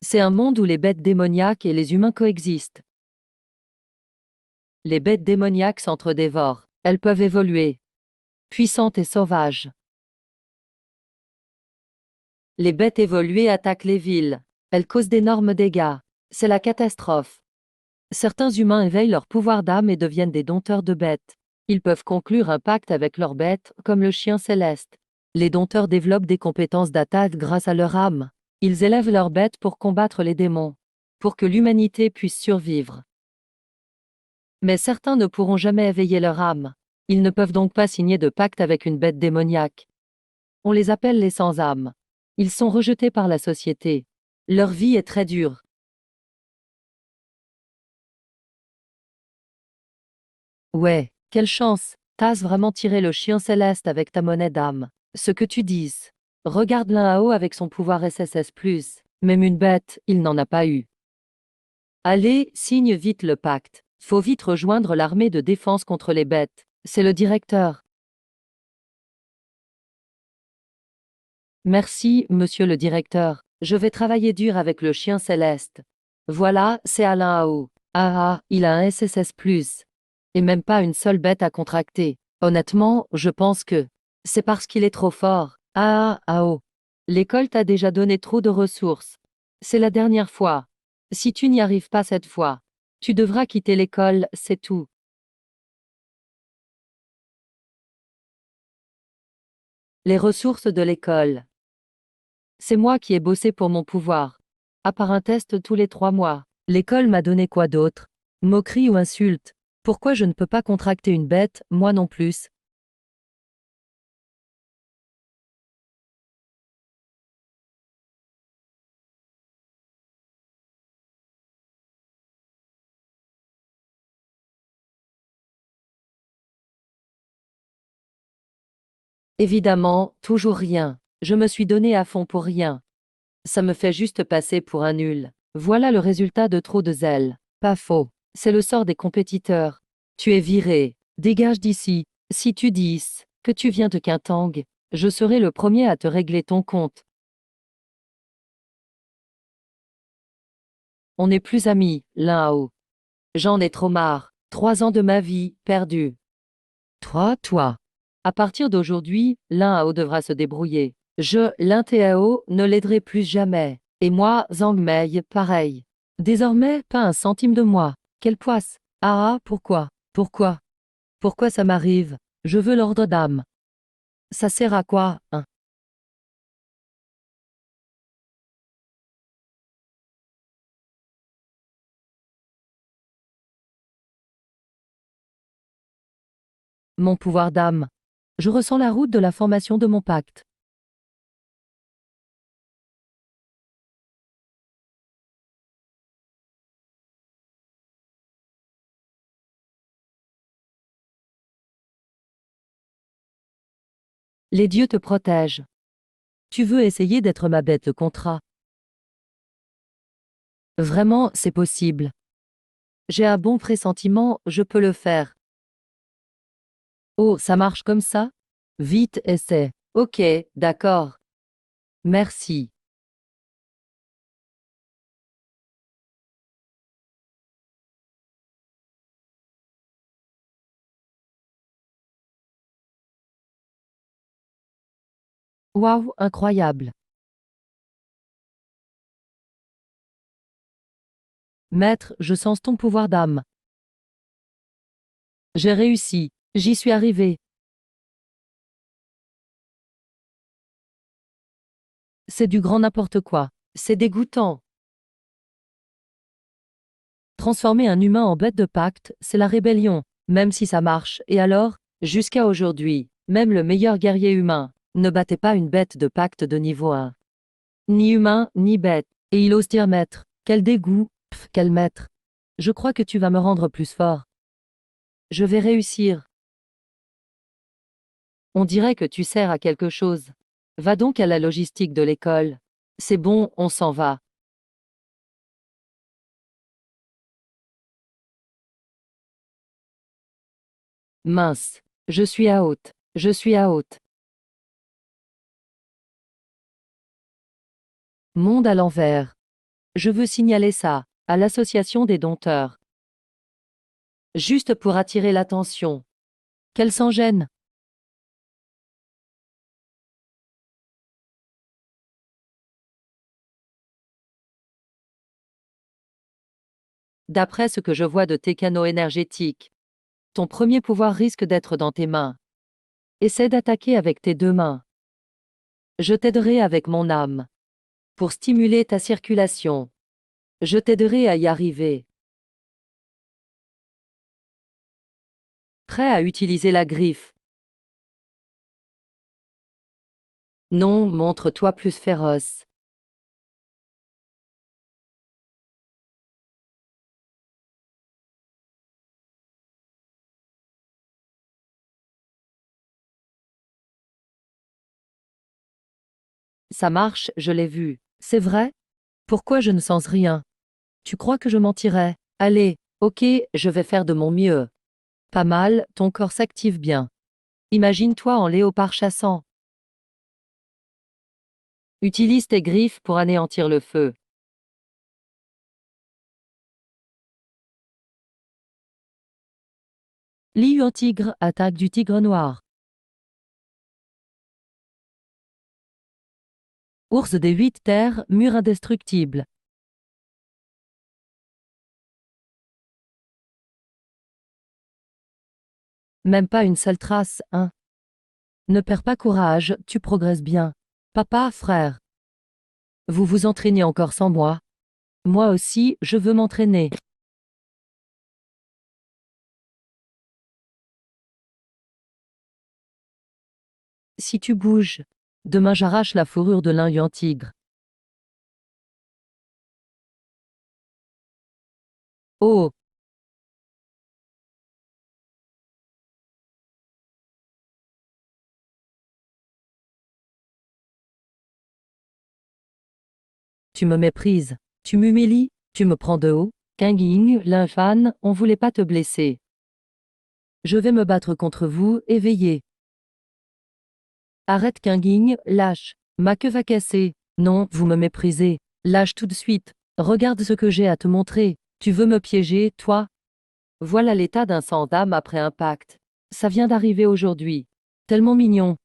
C'est un monde où les bêtes démoniaques et les humains coexistent. Les bêtes démoniaques s'entre-dévorent. Elles peuvent évoluer. Puissantes et sauvages. Les bêtes évoluées attaquent les villes. Elles causent d'énormes dégâts. C'est la catastrophe. Certains humains éveillent leur pouvoir d'âme et deviennent des dompteurs de bêtes. Ils peuvent conclure un pacte avec leurs bêtes, comme le chien céleste. Les dompteurs développent des compétences d'attaque grâce à leur âme. Ils élèvent leurs bêtes pour combattre les démons, pour que l'humanité puisse survivre. Mais certains ne pourront jamais éveiller leur âme. Ils ne peuvent donc pas signer de pacte avec une bête démoniaque. On les appelle les sans-âme. Ils sont rejetés par la société. Leur vie est très dure. Ouais, quelle chance! T'as vraiment tiré le chien céleste avec ta monnaie d'âme. Ce que tu dises. Regarde l'un avec son pouvoir SSS+. Même une bête, il n'en a pas eu. Allez, signe vite le pacte. Faut vite rejoindre l'armée de défense contre les bêtes. C'est le directeur. Merci, monsieur le directeur. Je vais travailler dur avec le chien céleste. Voilà, c'est Alain Ao. Ah, il a un SSS+. Et même pas une seule bête à contracter. Honnêtement, je pense que c'est parce qu'il est trop fort. Ao. L'école t'a déjà donné trop de ressources. C'est la dernière fois. Si tu n'y arrives pas cette fois, tu devras quitter l'école, c'est tout. Les ressources de l'école. C'est moi qui ai bossé pour mon pouvoir. À part un test tous les 3 mois. L'école m'a donné quoi d'autre? Moquerie ou insulte? Pourquoi je ne peux pas contracter une bête, moi non plus? Évidemment, toujours rien. Je me suis donné à fond pour rien. Ça me fait juste passer pour un nul. Voilà le résultat de trop de zèle. Pas faux. C'est le sort des compétiteurs. Tu es viré. Dégage d'ici. Si tu dis que tu viens de Quintang, je serai le premier à te régler ton compte. On n'est plus amis, l'un. J'en ai trop marre. 3 ans de ma vie, perdus. Toi. À partir d'aujourd'hui, l'un devra se débrouiller. L'un ne l'aiderai plus jamais. Et moi, Zhang Mei, pareil. Désormais, pas un centime de moi. Quelle poisse. Pourquoi? Pourquoi? Pourquoi ça m'arrive? Je veux l'ordre d'âme. Ça sert à quoi, hein? Mon pouvoir d'âme. Je ressens la route de la formation de mon pacte. Les dieux te protègent. Tu veux essayer d'être ma bête de contrat. Vraiment, c'est possible. J'ai un bon pressentiment, je peux le faire. Oh, ça marche comme ça? Vite, essaie. Ok, d'accord. Merci. Waouh, incroyable. Maître, je sens ton pouvoir d'âme. J'ai réussi. J'y suis arrivé. C'est du grand n'importe quoi. C'est dégoûtant. Transformer un humain en bête de pacte, c'est la rébellion. Même si ça marche, et alors? Jusqu'à aujourd'hui, même le meilleur guerrier humain ne battait pas une bête de pacte de niveau 1. Ni humain, ni bête. Et il ose dire maître. Quel dégoût. Pff, quel maître. Je crois que tu vas me rendre plus fort. Je vais réussir. On dirait que tu sers à quelque chose. Va donc à la logistique de l'école. C'est bon, on s'en va. Mince. Je suis à haute. Je suis à haute. Monde à l'envers. Je veux signaler ça à l'association des dompteurs. Juste pour attirer l'attention. Qu'elle s'en gêne. D'après ce que je vois de tes canaux énergétiques, ton premier pouvoir risque d'être dans tes mains. Essaie d'attaquer avec tes deux mains. Je t'aiderai avec mon âme. Pour stimuler ta circulation. Je t'aiderai à y arriver. Prêt à utiliser la griffe? Non, montre-toi plus féroce. Ça marche, je l'ai vu. C'est vrai? Pourquoi je ne sens rien? Tu crois que je mentirais? Allez, ok, je vais faire de mon mieux. Pas mal, ton corps s'active bien. Imagine-toi en léopard chassant. Utilise tes griffes pour anéantir le feu. Lion tigre attaque du tigre noir. Ours des 8 terres, mur indestructible. Même pas une seule trace, hein? Ne perds pas courage, tu progresses bien. Papa, frère. Vous vous entraînez encore sans moi? Moi aussi, je veux m'entraîner. Si tu bouges, demain j'arrache la fourrure de l'Indian tigre. Oh, tu me méprises. Tu m'humilies, tu me prends de haut. Kinging, l'infâne, on voulait pas te blesser. Je vais me battre contre vous, éveillé. Arrête Kinging, lâche. Ma queue va casser. Non, vous me méprisez. Lâche tout de suite. Regarde ce que j'ai à te montrer. Tu veux me piéger, toi? Voilà l'état d'un sans-âme après un pacte. Ça vient d'arriver aujourd'hui. Tellement mignon.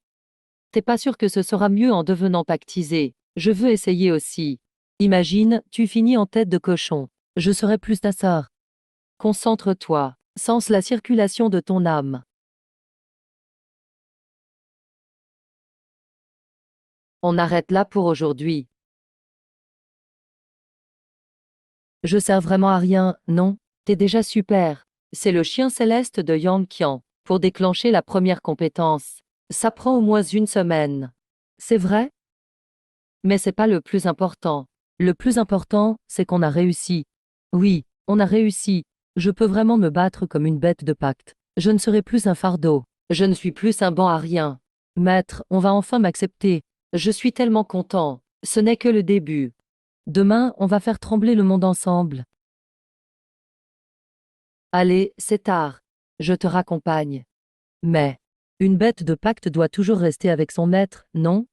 T'es pas sûr que ce sera mieux en devenant pactisé. Je veux essayer aussi. Imagine, tu finis en tête de cochon. Je serai plus ta sœur. Concentre-toi. Sens la circulation de ton âme. On arrête là pour aujourd'hui. Je sers vraiment à rien, non? T'es déjà super. C'est le chien céleste de Yang Qian. Pour déclencher la première compétence. Ça prend au moins une semaine. C'est vrai? Mais c'est pas le plus important. Le plus important, c'est qu'on a réussi. Oui, on a réussi. Je peux vraiment me battre comme une bête de pacte. Je ne serai plus un fardeau. Je ne suis plus un banc à rien. Maître, on va enfin m'accepter. Je suis tellement content. Ce n'est que le début. Demain, on va faire trembler le monde ensemble. Allez, c'est tard. Je te raccompagne. Mais, une bête de pacte doit toujours rester avec son maître, non?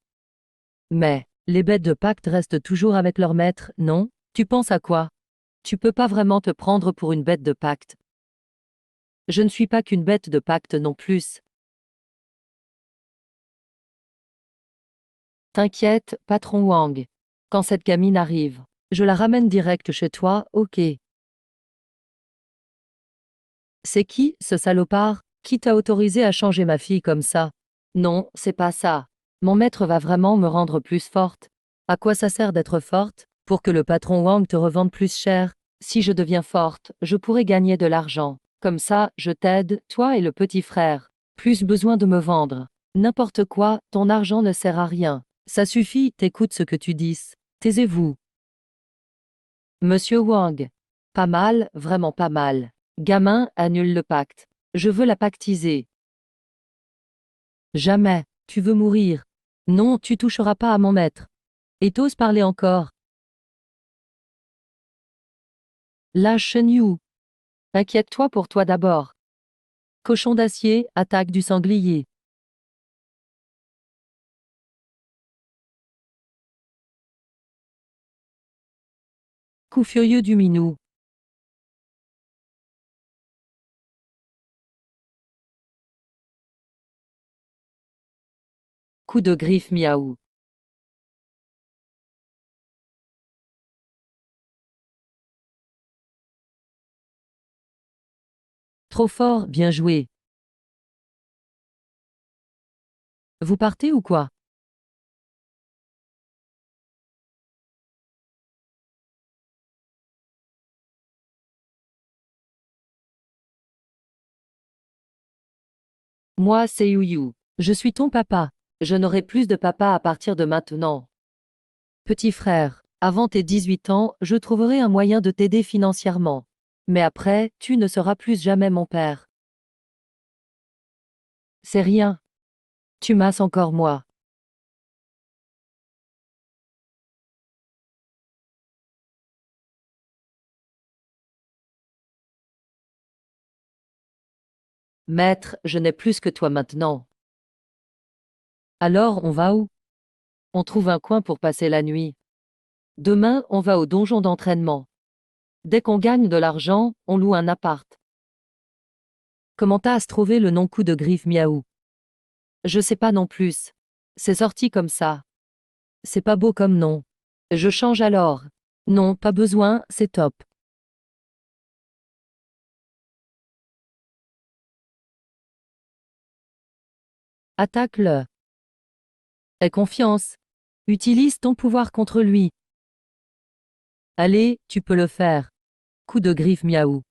Mais, les bêtes de pacte restent toujours avec leur maître, non? Tu penses à quoi? Tu peux pas vraiment te prendre pour une bête de pacte. Je ne suis pas qu'une bête de pacte non plus. T'inquiète, patron Wang. Quand cette gamine arrive, je la ramène direct chez toi, ok. C'est qui, ce salopard? Qui t'a autorisé à changer ma fille comme ça? Non, c'est pas ça. Mon maître va vraiment me rendre plus forte. À quoi ça sert d'être forte? Pour que le patron Wang te revende plus cher. Si je deviens forte, je pourrai gagner de l'argent. Comme ça, je t'aide, toi et le petit frère. Plus besoin de me vendre. N'importe quoi, ton argent ne sert à rien. Ça suffit, t'écoutes ce que tu dis. Taisez-vous. Monsieur Wang. Pas mal, vraiment pas mal. Gamin, annule le pacte. Je veux la pactiser. Jamais. Tu veux mourir. Non, tu toucheras pas à mon maître. Et t'oses parler encore. Lâche Shen Yu. Inquiète-toi pour toi d'abord. Cochon d'acier, attaque du sanglier. Coup furieux du minou. Coup de griffe miaou. Trop fort, bien joué. Vous partez ou quoi? Moi, c'est Youyou. Je suis ton papa. Je n'aurai plus de papa à partir de maintenant. Petit frère, avant tes 18 ans, je trouverai un moyen de t'aider financièrement. Mais après, tu ne seras plus jamais mon père. C'est rien. Tu masses encore moi. Maître, je n'ai plus que toi maintenant. Alors, on va où? On trouve un coin pour passer la nuit. Demain, on va au donjon d'entraînement. Dès qu'on gagne de l'argent, on loue un appart. Comment t'as trouvé le nom coup de griffe miaou? Je sais pas non plus. C'est sorti comme ça. C'est pas beau comme nom. Je change alors. Non, pas besoin, c'est top. Attaque-le. Aie confiance. Utilise ton pouvoir contre lui. Allez, tu peux le faire. Coup de griffe miaou.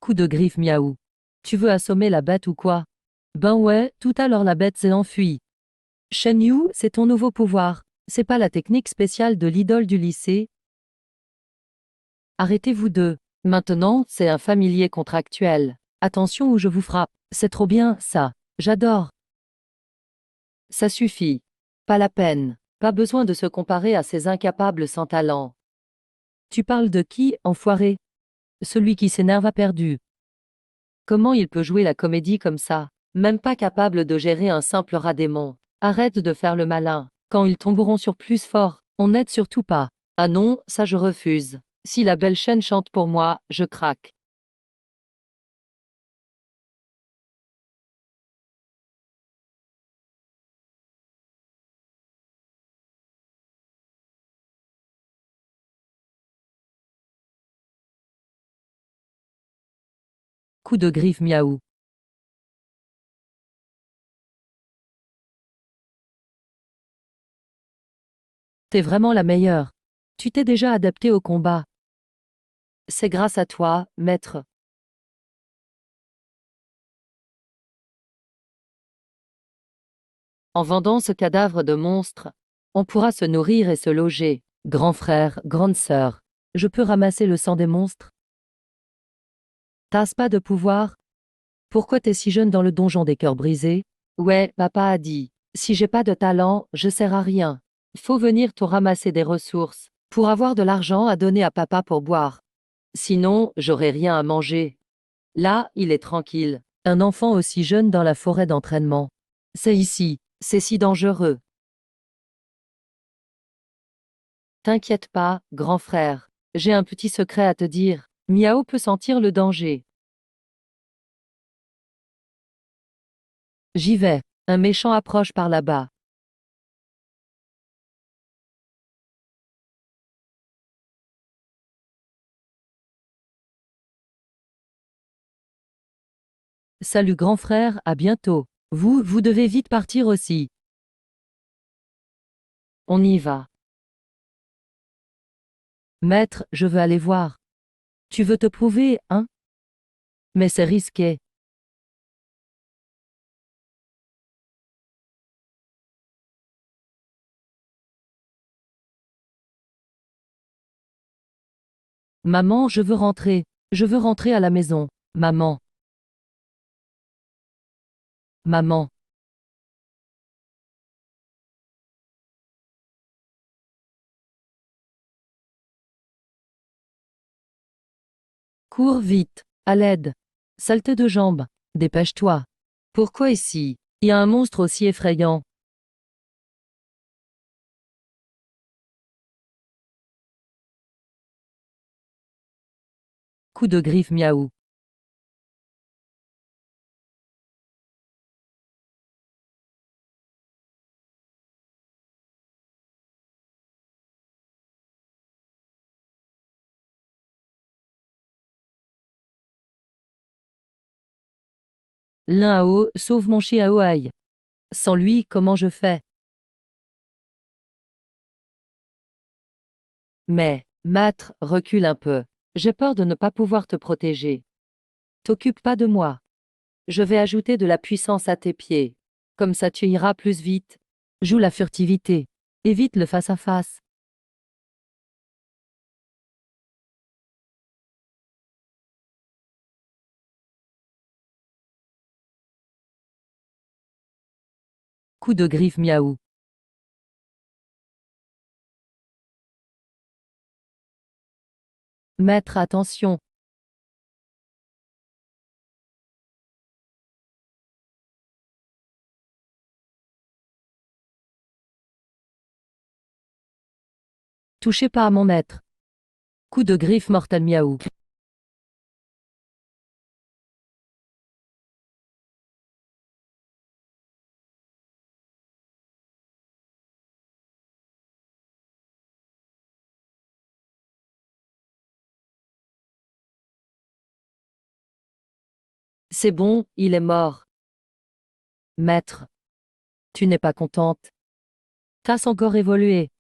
Coup de griffe miaou. Tu veux assommer la bête ou quoi? Ben ouais, tout à l'heure la bête s'est enfuie. Shen Yu, c'est ton nouveau pouvoir. C'est pas la technique spéciale de l'idole du lycée. Arrêtez vous deux. Maintenant, c'est un familier contractuel. Attention ou je vous frappe. C'est trop bien, ça. J'adore. Ça suffit. Pas la peine. Pas besoin de se comparer à ces incapables sans talent. Tu parles de qui, enfoiré? Celui qui s'énerve a perdu. Comment il peut jouer la comédie comme ça? Même pas capable de gérer un simple rat démon. Arrête de faire le malin. Quand ils tomberont sur plus fort, on n'aide surtout pas. Ah non, ça je refuse. Si la belle chaîne chante pour moi, je craque. Coup de griffe miaou. T'es vraiment la meilleure. Tu t'es déjà adapté au combat. C'est grâce à toi, maître. En vendant ce cadavre de monstre, on pourra se nourrir et se loger. Grand frère, grande sœur, je peux ramasser le sang des monstres? T'as pas de pouvoir? Pourquoi t'es si jeune dans le donjon des cœurs brisés? Ouais, papa a dit. Si j'ai pas de talent, je sers à rien. Faut venir te ramasser des ressources pour avoir de l'argent à donner à papa pour boire. Sinon, j'aurai rien à manger. Là, il est tranquille. Un enfant aussi jeune dans la forêt d'entraînement. C'est ici. C'est si dangereux. T'inquiète pas, grand frère. J'ai un petit secret à te dire. Miao peut sentir le danger. J'y vais. Un méchant approche par là-bas. Salut grand frère, à bientôt. Vous devez vite partir aussi. On y va. Maître, je veux aller voir. Tu veux te prouver, hein? Mais c'est risqué. Maman, je veux rentrer. Je veux rentrer à la maison. Maman. Maman. Cours vite. À l'aide. Saleté de jambes. Dépêche-toi. Pourquoi ici? Il y a un monstre aussi effrayant. Coup de griffe miaou. L'un à eau, sauve mon chien à eau aïe. Sans lui, comment je fais? Mais, maître, recule un peu. J'ai peur de ne pas pouvoir te protéger. T'occupe pas de moi. Je vais ajouter de la puissance à tes pieds. Comme ça tu iras plus vite. Joue la furtivité. Évite le face-à-face. Coup de griffe miaou. Maître, attention. Touchez pas à mon maître. Coup de griffe mortel miaou. C'est bon, il est mort. Maître, tu n'es pas contente. T'as encore évolué.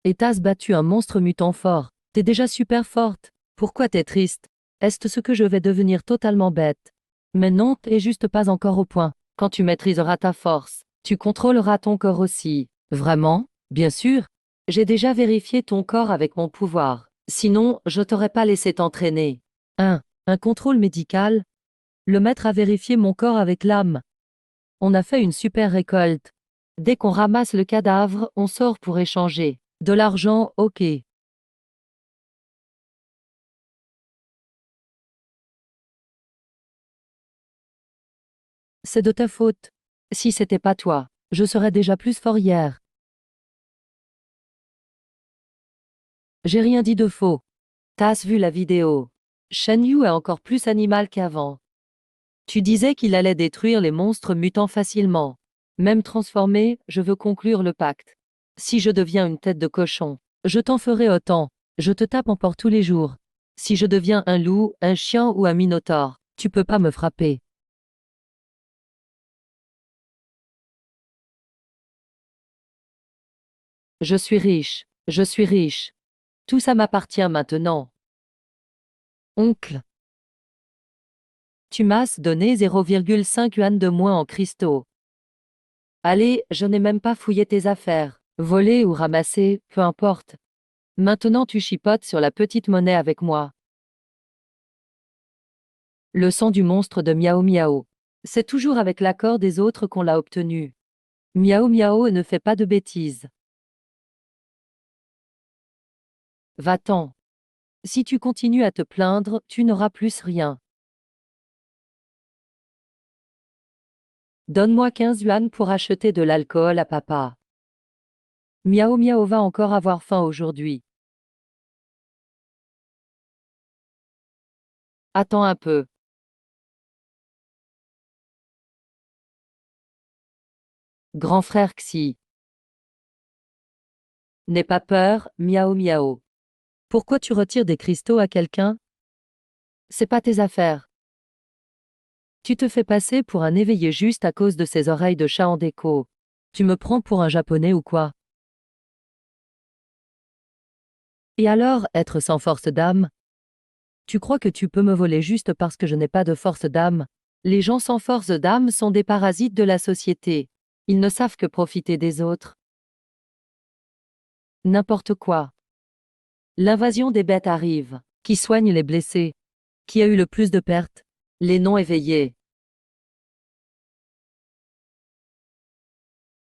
Et t'as battu un monstre mutant fort. T'es déjà super forte. Pourquoi t'es triste? Est-ce ce que je vais devenir totalement bête? Mais non, t'es juste pas encore au point. Quand tu maîtriseras ta force, tu contrôleras ton corps aussi. Vraiment? Bien sûr. J'ai déjà vérifié ton corps avec mon pouvoir. Sinon, je t'aurais pas laissé t'entraîner. Un contrôle médical? Le maître a vérifié mon corps avec l'âme. On a fait une super récolte. Dès qu'on ramasse le cadavre, on sort pour échanger. De l'argent, ok. C'est de ta faute. Si c'était pas toi, je serais déjà plus fort hier. J'ai rien dit de faux. T'as vu la vidéo. Shen Yu est encore plus animal qu'avant. Tu disais qu'il allait détruire les monstres mutants facilement. Même transformé, je veux conclure le pacte. Si je deviens une tête de cochon, je t'en ferai autant. Je te tape en porte tous les jours. Si je deviens un loup, un chien ou un minotaure, tu peux pas me frapper. Je suis riche. Je suis riche. Tout ça m'appartient maintenant. Oncle, tu m'as donné 0,5 yuan de moins en cristaux. Allez, je n'ai même pas fouillé tes affaires. Volé ou ramassé, peu importe. Maintenant tu chipotes sur la petite monnaie avec moi. Le sang du monstre de Miao Miao. C'est toujours avec l'accord des autres qu'on l'a obtenu. Miao Miao ne fait pas de bêtises. Va-t'en. Si tu continues à te plaindre, tu n'auras plus rien. Donne-moi 15 yuan pour acheter de l'alcool à papa. Miao Miao va encore avoir faim aujourd'hui. Attends un peu. Grand frère Xi. N'aie pas peur, Miao Miao. Pourquoi tu retires des cristaux à quelqu'un? C'est pas tes affaires. Tu te fais passer pour un éveillé juste à cause de ces oreilles de chat en déco. Tu me prends pour un japonais ou quoi? Et alors, être sans force d'âme? Tu crois que tu peux me voler juste parce que je n'ai pas de force d'âme? Les gens sans force d'âme sont des parasites de la société. Ils ne savent que profiter des autres. N'importe quoi. L'invasion des bêtes arrive. Qui soigne les blessés? Qui a eu le plus de pertes? Les non éveillés.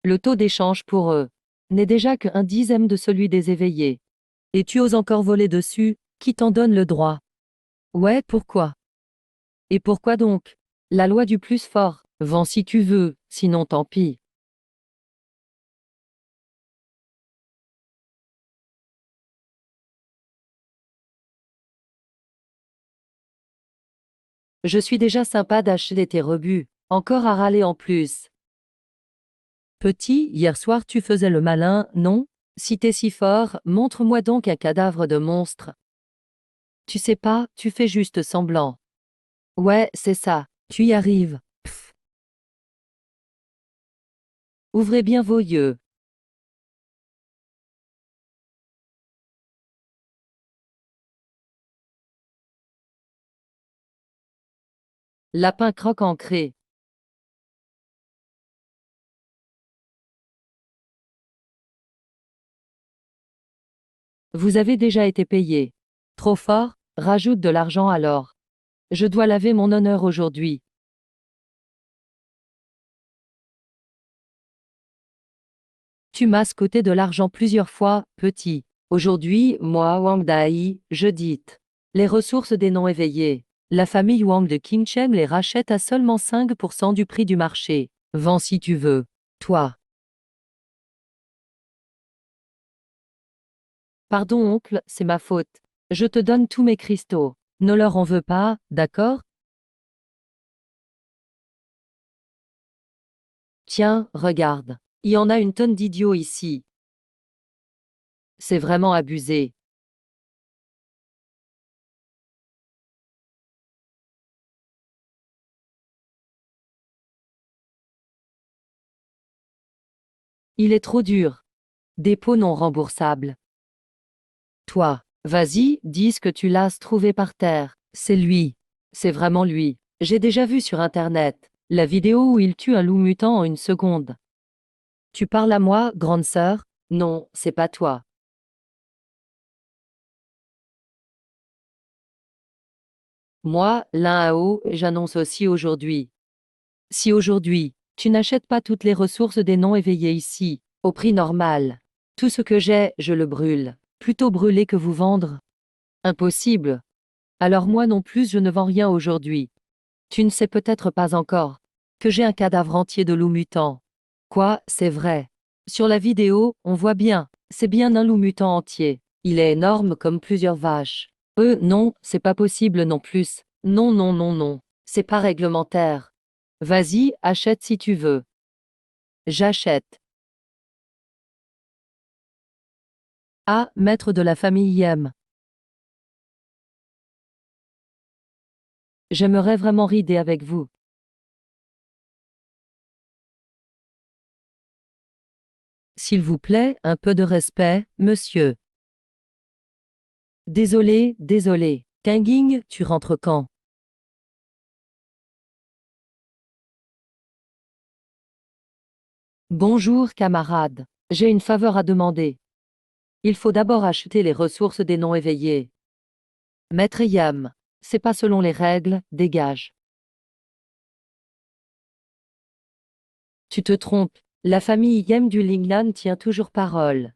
Le taux d'échange pour eux n'est déjà que 1/10 de celui des éveillés. Et tu oses encore voler dessus, qui t'en donne le droit? Ouais, pourquoi? Et pourquoi donc? La loi du plus fort. Vends si tu veux, sinon tant pis. Je suis déjà sympa d'acheter tes rebuts, encore à râler en plus. Petit, hier soir tu faisais le malin, non? Si t'es si fort, montre-moi donc un cadavre de monstre. Tu sais pas, tu fais juste semblant. Ouais, c'est ça, tu y arrives. Pff. Ouvrez bien vos yeux. Lapin croque ancré. Vous avez déjà été payé. Trop fort? Rajoute de l'argent alors. Je dois laver mon honneur aujourd'hui. Tu m'as scoté de l'argent plusieurs fois, petit. Aujourd'hui, moi, Wang Dai, je dite. Les ressources des non-éveillés. La famille Wang de Qingchem les rachète à seulement 5% du prix du marché. Vends si tu veux. Toi. Pardon oncle, c'est ma faute. Je te donne tous mes cristaux. Ne leur en veux pas, d'accord? Tiens, regarde. Il y en a une tonne d'idiots ici. C'est vraiment abusé. Il est trop dur. Dépôt non remboursable. Toi, vas-y, dis ce que tu l'as trouvé par terre. C'est lui. C'est vraiment lui. J'ai déjà vu sur Internet la vidéo où il tue un loup mutant en une seconde. Tu parles à moi, grande sœur? Non, c'est pas toi. Moi, Lin Hao, j'annonce aussi aujourd'hui. Si aujourd'hui, tu n'achètes pas toutes les ressources des non-éveillés ici, au prix normal, tout ce que j'ai, je le brûle. Plutôt brûler que vous vendre. Impossible. Alors moi non plus je ne vends rien aujourd'hui. Tu ne sais peut-être pas encore que j'ai un cadavre entier de loup mutant. Quoi, c'est vrai. Sur la vidéo, on voit bien, c'est bien un loup mutant entier. Il est énorme comme plusieurs vaches. Non, c'est pas possible non plus. Non, non, non, non. C'est pas réglementaire. Vas-y, achète si tu veux. J'achète. Ah, maître de la famille Yem. J'aimerais vraiment rider avec vous. S'il vous plaît, un peu de respect, monsieur. Désolé, désolé. Kanging, tu rentres quand? Bonjour, camarade. J'ai une faveur à demander. Il faut d'abord acheter les ressources des non-éveillés. Maître Yam. C'est pas selon les règles, dégage. Tu te trompes. La famille Yem du Lingnan tient toujours parole.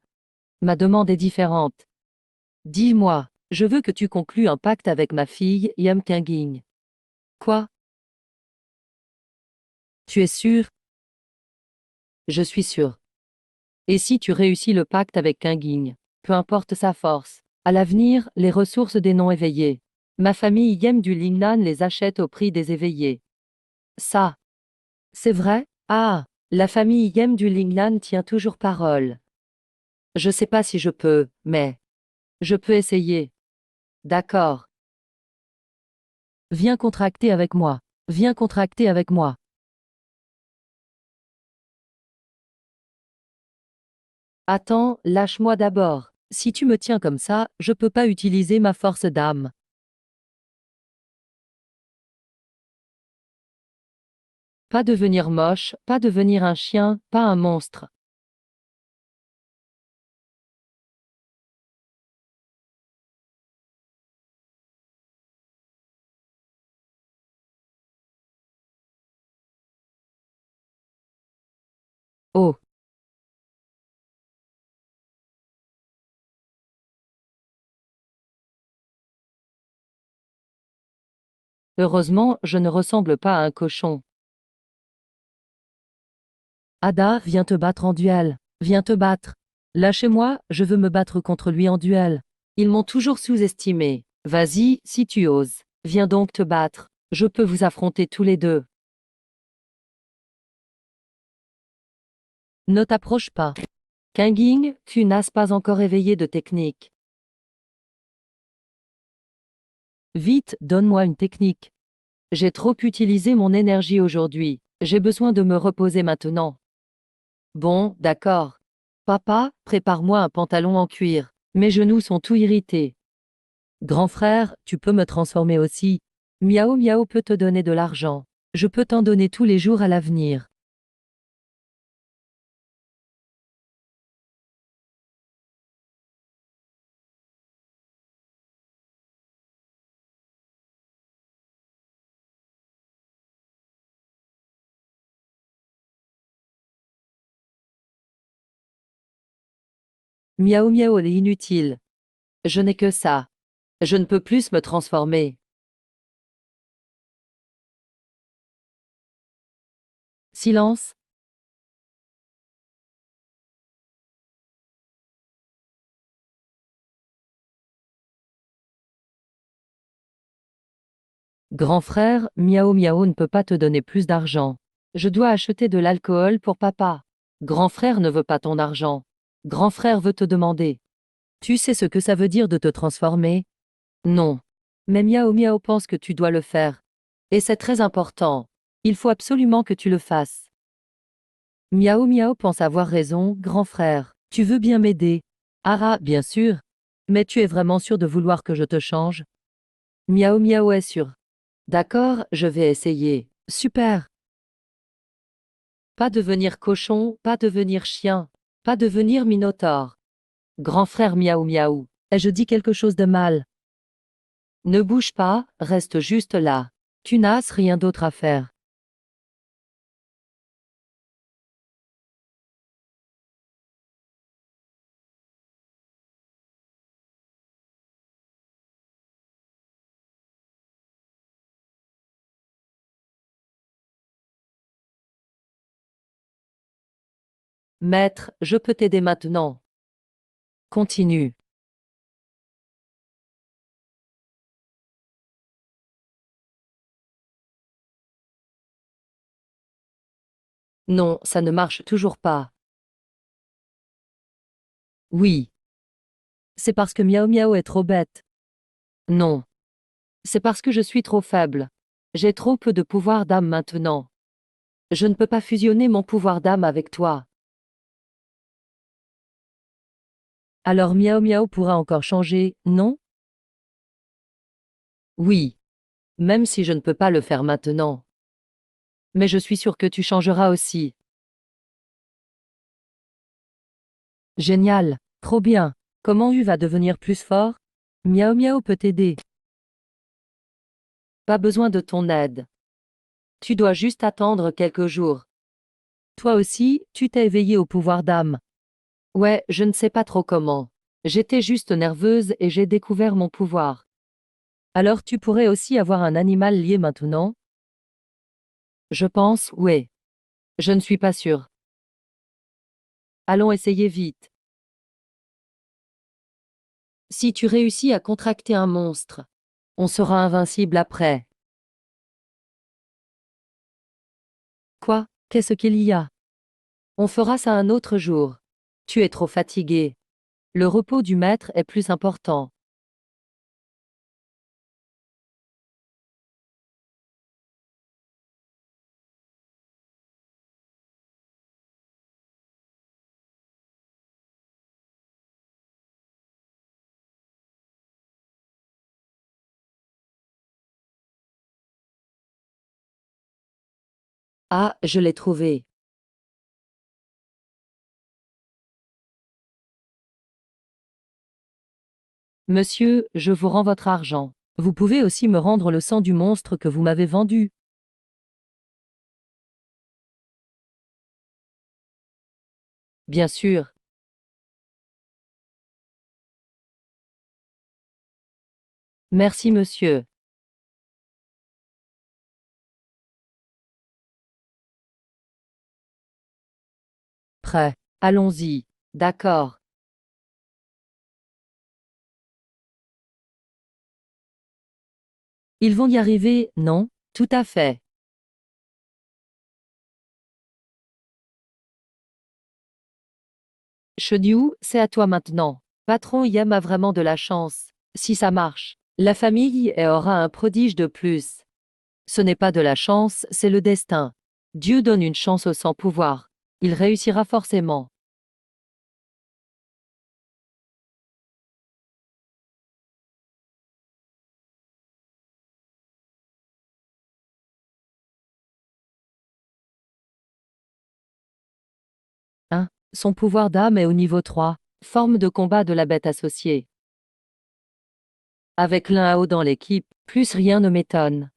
Ma demande est différente. Dis-moi, je veux que tu conclues un pacte avec ma fille, Yam Kanging. Quoi? Tu es sûr? Je suis sûr. Et si tu réussis le pacte avec Kanging, peu importe sa force, à l'avenir, les ressources des non-éveillés. Ma famille Yem du Lingnan les achète au prix des éveillés. Ça, c'est vrai? Ah, la famille Yem du Lingnan tient toujours parole. Je sais pas si je peux, mais je peux essayer. D'accord. Viens contracter avec moi. Viens contracter avec moi. Attends, lâche-moi d'abord. Si tu me tiens comme ça, je peux pas utiliser ma force d'âme. Pas devenir moche, pas devenir un chien, pas un monstre. Oh, heureusement, je ne ressemble pas à un cochon. Ada, viens te battre en duel. Viens te battre. Lâchez-moi, je veux me battre contre lui en duel. Ils m'ont toujours sous-estimé. Vas-y, si tu oses. Viens donc te battre. Je peux vous affronter tous les deux. Ne t'approche pas. Kanging, tu n'as pas encore éveillé de technique. Vite, donne-moi une technique. J'ai trop utilisé mon énergie aujourd'hui. J'ai besoin de me reposer maintenant. Bon, d'accord. Papa, prépare-moi un pantalon en cuir. Mes genoux sont tout irrités. Grand frère, tu peux me transformer aussi. Miao Miao peut te donner de l'argent. Je peux t'en donner tous les jours à l'avenir. Miao Miao est inutile. Je n'ai que ça. Je ne peux plus me transformer. Silence. Grand frère, Miao Miao ne peut pas te donner plus d'argent. Je dois acheter de l'alcool pour papa. Grand frère ne veut pas ton argent. Grand frère veut te demander. Tu sais ce que ça veut dire de te transformer? Non. Mais Miao Miao pense que tu dois le faire. Et c'est très important. Il faut absolument que tu le fasses. Miao Miao pense avoir raison, grand frère. Tu veux bien m'aider? Ah, bien sûr. Mais tu es vraiment sûr de vouloir que je te change? Miao Miao est sûr. D'accord, je vais essayer. Super. Pas devenir cochon, pas devenir chien, pas devenir minotaure. Grand frère Miaou Miaou. Ai-je dit quelque chose de mal? Ne bouge pas, reste juste là. Tu n'as rien d'autre à faire. Maître, je peux t'aider maintenant. Continue. Non, ça ne marche toujours pas. Oui. C'est parce que Miao Miao est trop bête. Non. C'est parce que je suis trop faible. J'ai trop peu de pouvoir d'âme maintenant. Je ne peux pas fusionner mon pouvoir d'âme avec toi. Alors Miao Miao pourra encore changer, non? Oui. Même si je ne peux pas le faire maintenant. Mais je suis sûr que tu changeras aussi. Génial. Trop bien. Comment U va devenir plus fort? Miao Miao peut t'aider. Pas besoin de ton aide. Tu dois juste attendre quelques jours. Toi aussi, tu t'es éveillé au pouvoir d'âme. Ouais, je ne sais pas trop comment. J'étais juste nerveuse et j'ai découvert mon pouvoir. Alors tu pourrais aussi avoir un animal lié maintenant? Je pense, ouais. Je ne suis pas sûre. Allons essayer vite. Si tu réussis à contracter un monstre, on sera invincible après. Quoi? Qu'est-ce qu'il y a? On fera ça un autre jour. Tu es trop fatigué. Le repos du maître est plus important. Ah, je l'ai trouvé. Monsieur, je vous rends votre argent. Vous pouvez aussi me rendre le sang du monstre que vous m'avez vendu. Bien sûr. Merci, monsieur. Prêt. Allons-y. D'accord. Ils vont y arriver, non? Tout à fait. Chenille, c'est à toi maintenant. Patron Yam a vraiment de la chance. Si ça marche, la famille aura un prodige de plus. Ce n'est pas de la chance, c'est le destin. Dieu donne une chance au sans pouvoir. Il réussira forcément. Hein? Son pouvoir d'âme est au niveau 3, forme de combat de la bête associée. Avec l'un à haut dans l'équipe, plus rien ne m'étonne.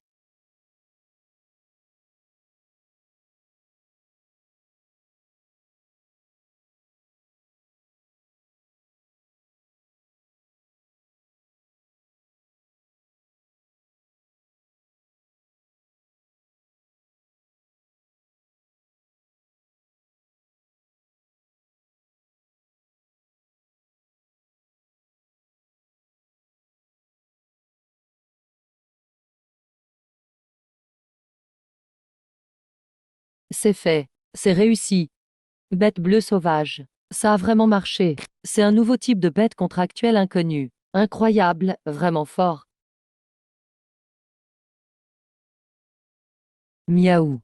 C'est fait. C'est réussi. Bête bleue sauvage. Ça a vraiment marché. C'est un nouveau type de bête contractuelle inconnue. Incroyable, vraiment fort. Miaou.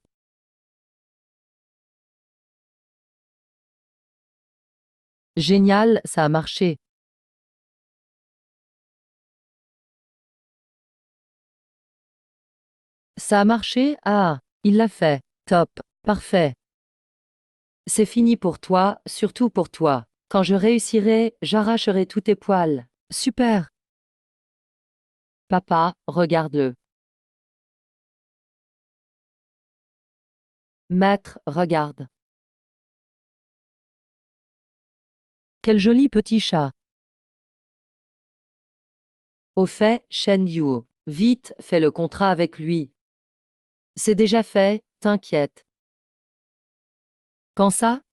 Génial, ça a marché. Ça a marché? Ah, il l'a fait. Top. Parfait. C'est fini pour toi, surtout pour toi. Quand je réussirai, j'arracherai tous tes poils. Super. Papa, regarde-le. Maître, regarde. Quel joli petit chat. Au fait, Shen Yu, vite, fais le contrat avec lui. C'est déjà fait, t'inquiète. Quand ça?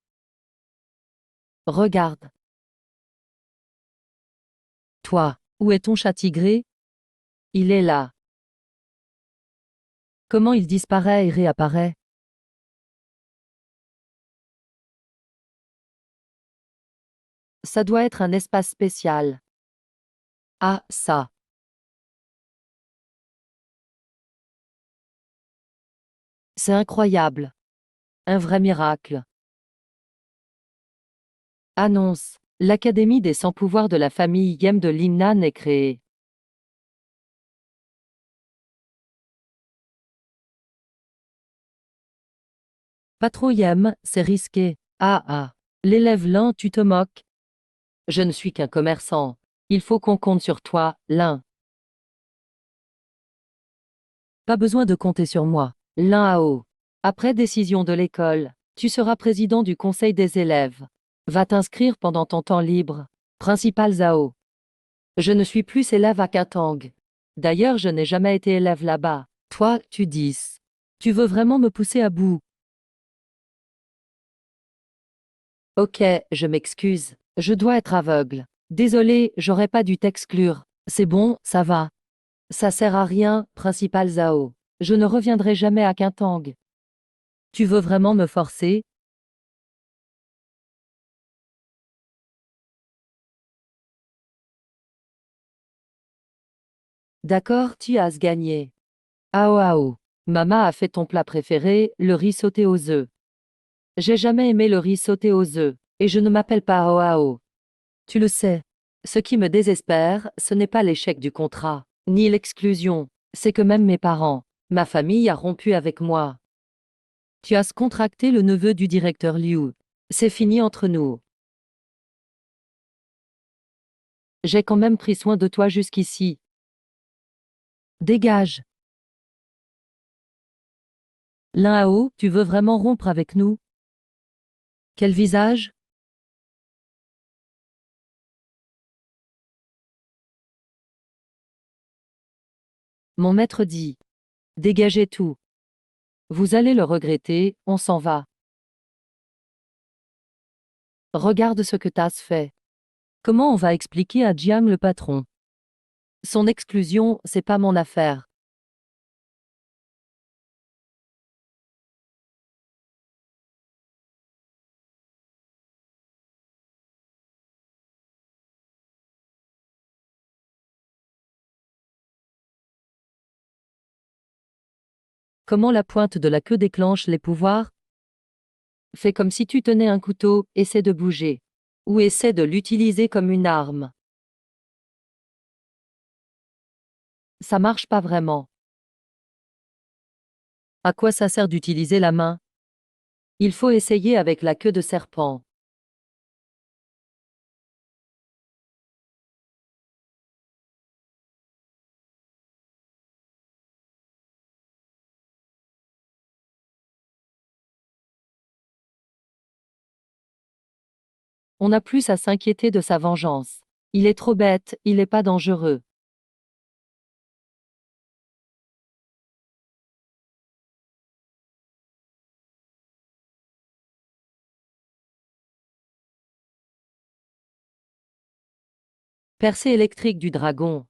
Regarde. Toi, où est ton chat tigré? Il est là. Comment il disparaît et réapparaît? Ça doit être un espace spécial. Ah, ça. C'est incroyable. Un vrai miracle. Annonce. L'Académie des sans-pouvoirs de la famille Yem de Linnan est créée. Pas trop Yem, c'est risqué. Ah ah. L'élève lin, tu te moques? Je ne suis qu'un commerçant. Il faut qu'on compte sur toi, lin. Pas besoin de compter sur moi. Lin à haut. Après décision de l'école, tu seras président du conseil des élèves. Va t'inscrire pendant ton temps libre. Principal Zhao. Je ne suis plus élève à Katang. D'ailleurs, je n'ai jamais été élève là-bas. Toi, tu dis. Tu veux vraiment me pousser à bout? Ok, je m'excuse. Je dois être aveugle. Désolé, j'aurais pas dû t'exclure. C'est bon, ça va. Ça sert à rien, principal Zhao. Je ne reviendrai jamais à Quintang. Tu veux vraiment me forcer? D'accord, tu as gagné. Ao ao. Mama a fait ton plat préféré, le riz sauté aux œufs. J'ai jamais aimé le riz sauté aux œufs, et je ne m'appelle pas Ao ao. Tu le sais. Ce qui me désespère, ce n'est pas l'échec du contrat, ni l'exclusion, c'est que même mes parents, ma famille a rompu avec moi. Tu as contracté le neveu du directeur Liu. C'est fini entre nous. J'ai quand même pris soin de toi jusqu'ici. Dégage. L'un tu veux vraiment rompre avec nous? Quel visage? Mon maître dit. Dégagez tout. Vous allez le regretter, on s'en va. Regarde ce que Tas fait. Comment on va expliquer à Jiang le patron? Son exclusion, c'est pas mon affaire. Comment la pointe de la queue déclenche les pouvoirs? Fais comme si tu tenais un couteau, essaie de bouger. Ou essaie de l'utiliser comme une arme. Ça marche pas vraiment. À quoi ça sert d'utiliser la main? Il faut essayer avec la queue de serpent. On n'a plus à s'inquiéter de sa vengeance. Il est trop bête, il n'est pas dangereux. Percée électrique du dragon.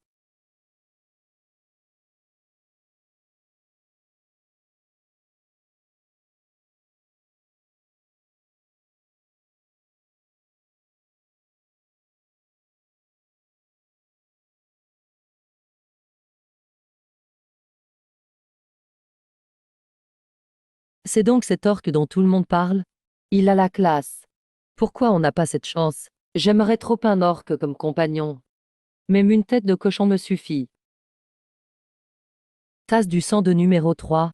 C'est donc cet orque dont tout le monde parle? Il a la classe. Pourquoi on n'a pas cette chance? J'aimerais trop un orque comme compagnon. Même une tête de cochon me suffit. Tasse du sang de numéro 3.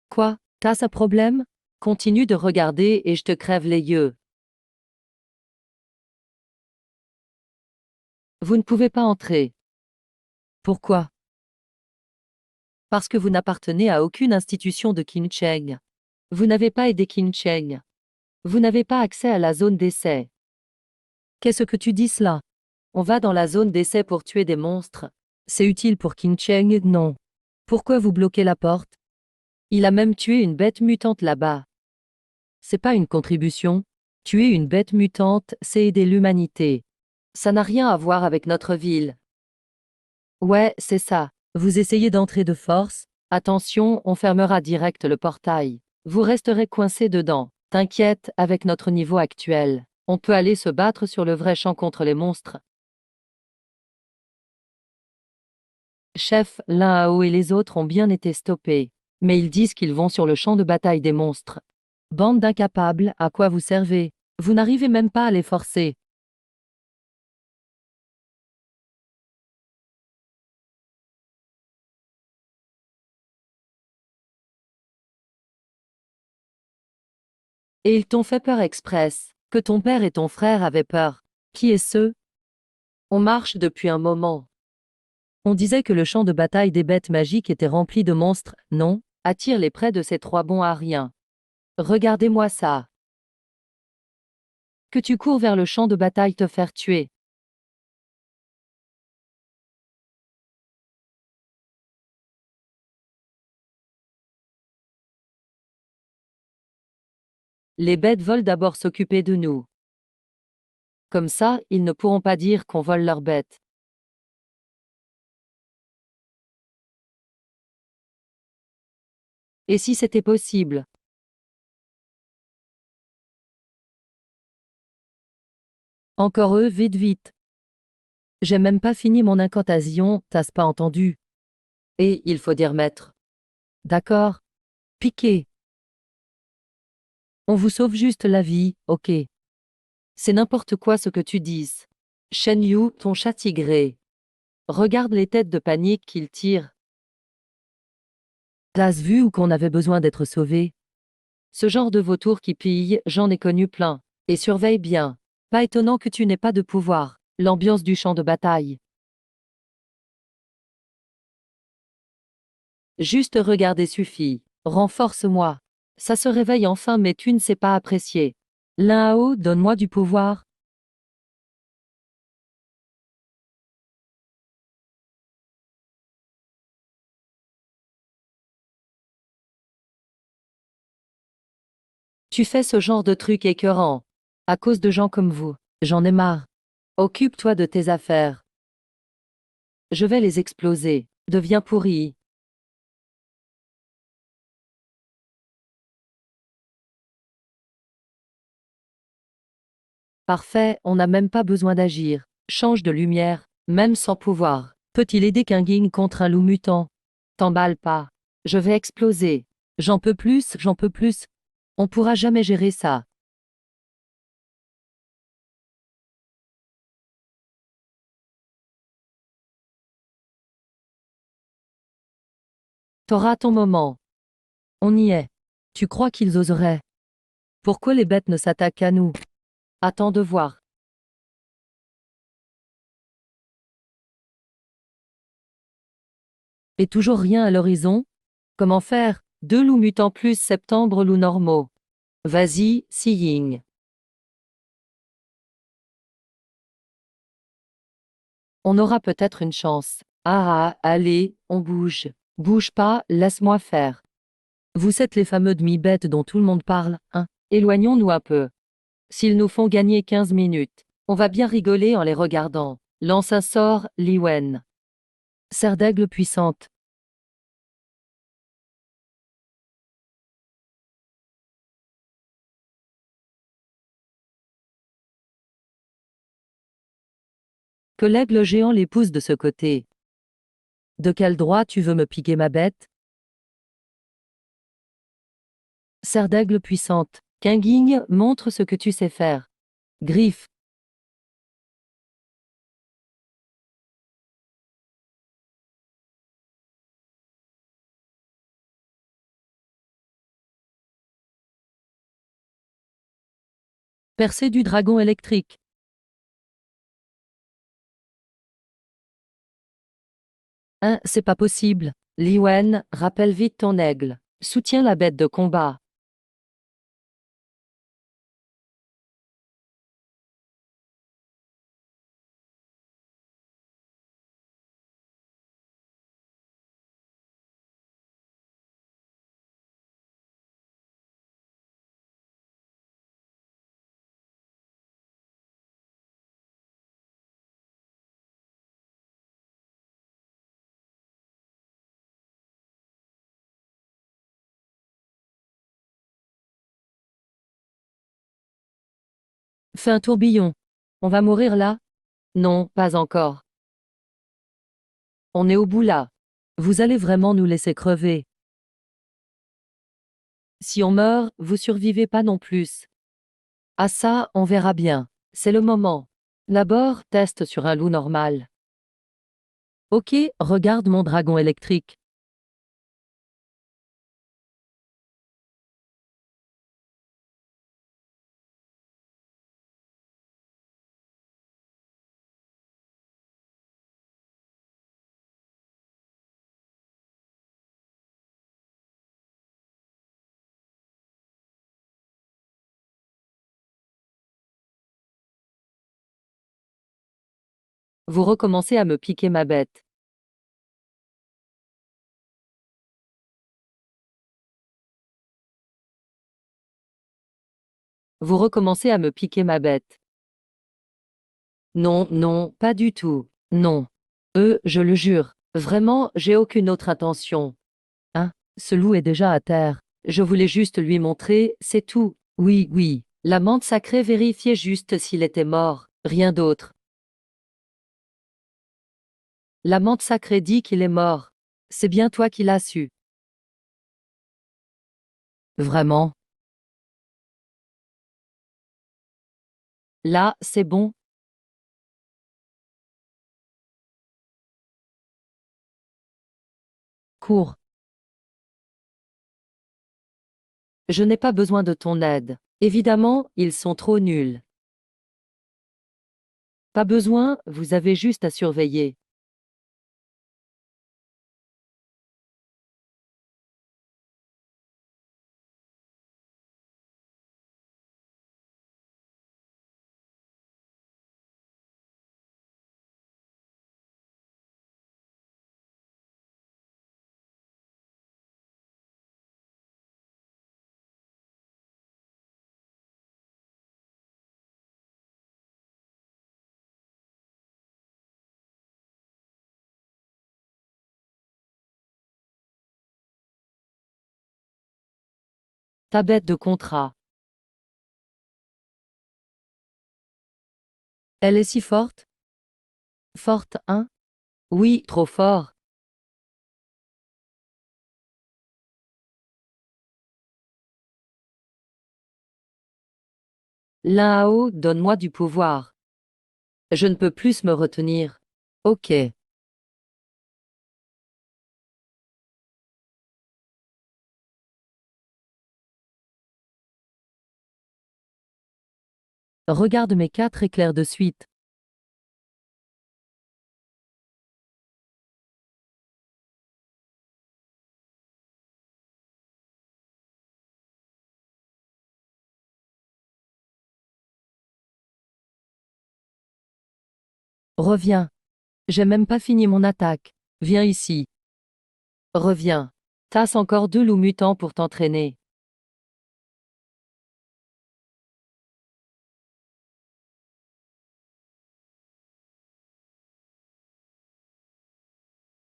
Quoi? T'as un problème? Continue de regarder et je te crève les yeux. Vous ne pouvez pas entrer. Pourquoi? Parce que vous n'appartenez à aucune institution de Qincheng. Vous n'avez pas aidé Qincheng. Vous n'avez pas accès à la zone d'essai. Qu'est-ce que tu dis cela? On va dans la zone d'essai pour tuer des monstres. C'est utile pour Qincheng? Non. Pourquoi vous bloquez la porte? Il a même tué une bête mutante là-bas. C'est pas une contribution. Tuer une bête mutante, c'est aider l'humanité. Ça n'a rien à voir avec notre ville. Ouais, c'est ça. Vous essayez d'entrer de force? Attention, on fermera direct le portail. Vous resterez coincé dedans. T'inquiète, avec notre niveau actuel, on peut aller se battre sur le vrai champ contre les monstres. Chef, l'un et les autres ont bien été stoppés. Mais ils disent qu'ils vont sur le champ de bataille des monstres. Bande d'incapables, à quoi vous servez? Vous n'arrivez même pas à les forcer. Et ils t'ont fait peur express. Que ton père et ton frère avaient peur. Qui est ce? On marche depuis un moment. On disait que le champ de bataille des bêtes magiques était rempli de monstres, non? Attire-les près de ces trois bons à rien. Regardez-moi ça. Que tu cours vers le champ de bataille te faire tuer. Les bêtes veulent d'abord s'occuper de nous. Comme ça, ils ne pourront pas dire qu'on vole leurs bêtes. Et si c'était possible? Encore eux, vite vite. J'ai même pas fini mon incantation, t'as pas entendu? Et il faut dire maître. D'accord. Piqué. On vous sauve juste la vie, ok. C'est n'importe quoi ce que tu dises. Shen Yu, ton chat tigré. Regarde les têtes de panique qu'il tire. T'as vu ou qu'on avait besoin d'être sauvé? Ce genre de vautour qui pille, j'en ai connu plein. Et surveille bien. Pas étonnant que tu n'aies pas de pouvoir. L'ambiance du champ de bataille. Juste regarder suffit. Renforce-moi. Ça se réveille enfin mais tu ne sais pas apprécier. Là-haut, donne-moi du pouvoir. Tu fais ce genre de truc écœurant. À cause de gens comme vous. J'en ai marre. Occupe-toi de tes affaires. Je vais les exploser. Deviens pourri. Parfait, on n'a même pas besoin d'agir. Change de lumière, même sans pouvoir. Peut-il aider Kinging contre un loup mutant? T'emballe pas. Je vais exploser. J'en peux plus, j'en peux plus. On pourra jamais gérer ça. T'auras ton moment. On y est. Tu crois qu'ils oseraient? Pourquoi les bêtes ne s'attaquent qu'à nous? Attends de voir. Et toujours rien à l'horizon? Comment faire? 2 loups mutants plus septembre loups normaux. Vas-y, Seeing. On aura peut-être une chance. Ah, allez, on bouge. Bouge pas, laisse-moi faire. Vous êtes les fameux demi-bêtes dont tout le monde parle, hein? Éloignons-nous un peu. S'ils nous font gagner 15 minutes, on va bien rigoler en les regardant. Lance un sort, Li Wen. Serre d'aigle puissante. Que l'aigle géant les pousse de ce côté. De quel droit tu veux me piquer ma bête? Serre d'aigle puissante. Kinging, montre ce que tu sais faire. Griffe. Percée du dragon électrique. Hein, c'est pas possible. Li Wen, rappelle vite ton aigle. Soutiens la bête de combat. Fais un tourbillon. On va mourir là? Non, pas encore. On est au bout là. Vous allez vraiment nous laisser crever. Si on meurt, vous survivez pas non plus. Ah ça, on verra bien. C'est le moment. D'abord, teste sur un loup normal. Ok, regarde mon dragon électrique. Vous recommencez à me piquer ma bête. Vous recommencez à me piquer ma bête. Non, non, pas du tout. Non. Je le jure. Vraiment, j'ai aucune autre intention. Hein? Ce loup est déjà à terre. Je voulais juste lui montrer, c'est tout. Oui, oui. La menthe sacrée vérifiait juste s'il était mort, rien d'autre. La menthe sacrée dit qu'il est mort. C'est bien toi qui l'as su. Vraiment? Là, c'est bon. Cours. Je n'ai pas besoin de ton aide. Évidemment, ils sont trop nuls. Pas besoin, vous avez juste à surveiller. Ta bête de contrat. Elle est si forte? Forte, hein? Oui, trop fort. Là-haut, donne-moi du pouvoir. Je ne peux plus me retenir. Ok. Regarde mes 4 éclairs de suite. Reviens. J'ai même pas fini mon attaque. Viens ici. Reviens. Tasse encore 2 loups mutants pour t'entraîner.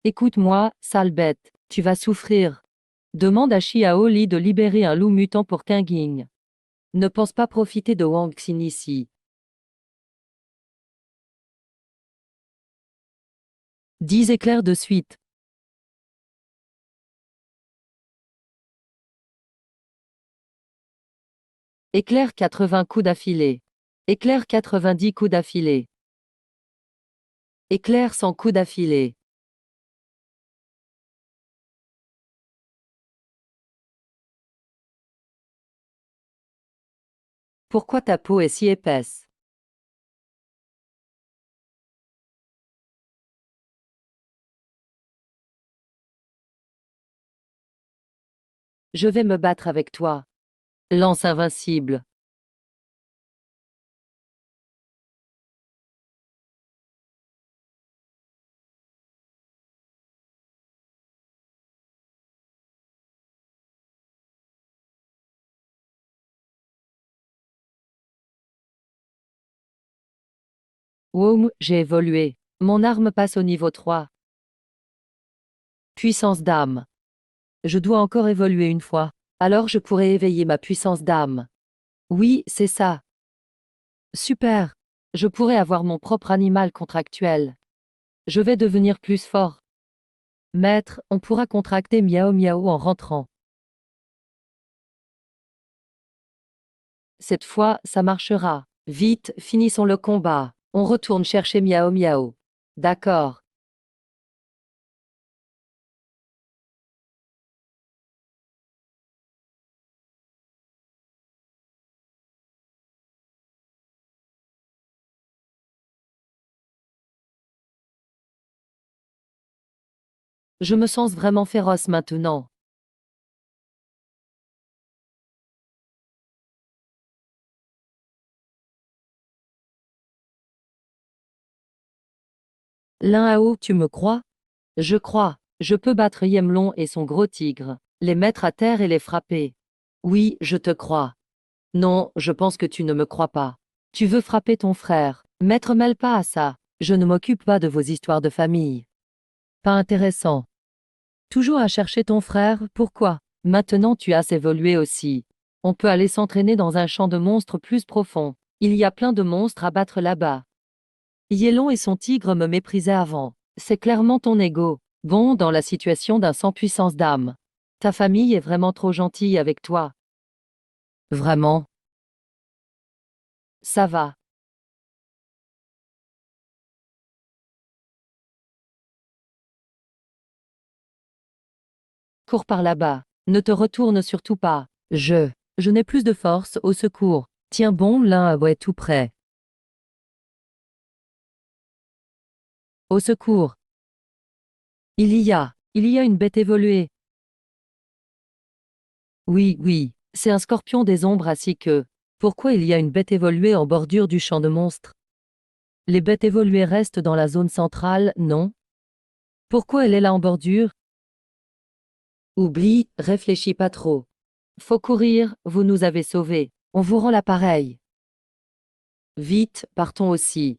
Écoute-moi, sale bête. Tu vas souffrir. Demande à Xiao Li de libérer un loup mutant pour Qingqing. Ne pense pas profiter de Wang Xin ici. 10 éclairs de suite. Éclair 80 coups d'affilée. Éclair 90 coups d'affilée. Éclair 100 coups d'affilée. Pourquoi ta peau est si épaisse? Je vais me battre avec toi. Lance invincible. Woum, j'ai évolué. Mon arme passe au niveau 3. Puissance d'âme. Je dois encore évoluer une fois. Alors je pourrai éveiller ma puissance d'âme. Oui, c'est ça. Super. Je pourrai avoir mon propre animal contractuel. Je vais devenir plus fort. Maître, on pourra contracter Miao Miao en rentrant. Cette fois, ça marchera. Vite, finissons le combat. On retourne chercher Miao Miao. D'accord. Je me sens vraiment féroce maintenant. L'un à haut, tu me crois? Je crois. Je peux battre Yemlon et son gros tigre. Les mettre à terre et les frapper. Oui, je te crois. Non, je pense que tu ne me crois pas. Tu veux frapper ton frère. Maître mêle pas à ça. Je ne m'occupe pas de vos histoires de famille. Pas intéressant. Toujours à chercher ton frère, pourquoi? Maintenant tu as évolué aussi. On peut aller s'entraîner dans un champ de monstres plus profond. Il y a plein de monstres à battre là-bas. Yelon et son tigre me méprisaient avant. C'est clairement ton ego. Bon, dans la situation d'un sans puissance d'âme. Ta famille est vraiment trop gentille avec toi. Vraiment? Ça va. Cours par là-bas. Ne te retourne surtout pas. Je n'ai plus de force, au secours. Tiens bon, l'un est tout près. Au secours. Il y a une bête évoluée. Oui, oui, c'est un scorpion des ombres à 6 queues. Pourquoi il y a une bête évoluée en bordure du champ de monstres? Les bêtes évoluées restent dans la zone centrale, non? Pourquoi elle est là en bordure? Oublie, réfléchis pas trop. Faut courir, vous nous avez sauvés. On vous rend l'appareil. Vite, partons aussi.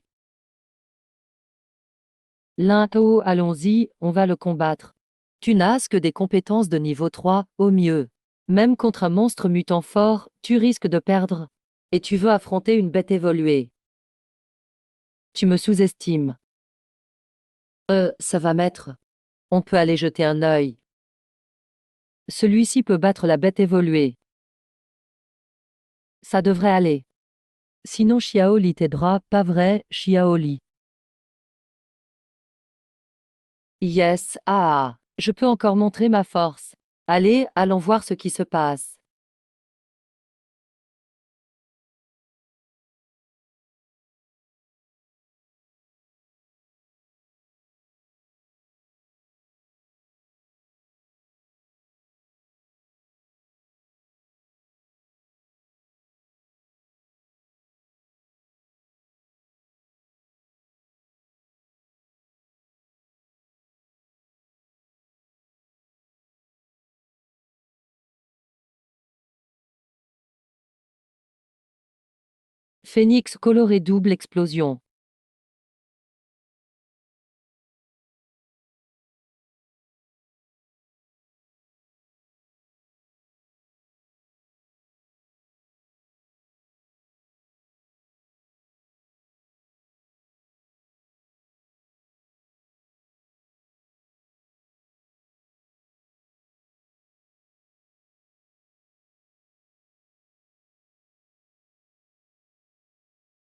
L'un haut, allons-y, on va le combattre. Tu n'as que des compétences de niveau 3, au mieux. Même contre un monstre mutant fort, tu risques de perdre. Et tu veux affronter une bête évoluée. Tu me sous-estimes. Ça va maître. On peut aller jeter un œil. Celui-ci peut battre la bête évoluée. Ça devrait aller. Sinon Xiaoli t'aidera, pas vrai, Xiaoli? Yes, ah, je peux encore montrer ma force. Allez, allons voir ce qui se passe. Phénix coloré double explosion.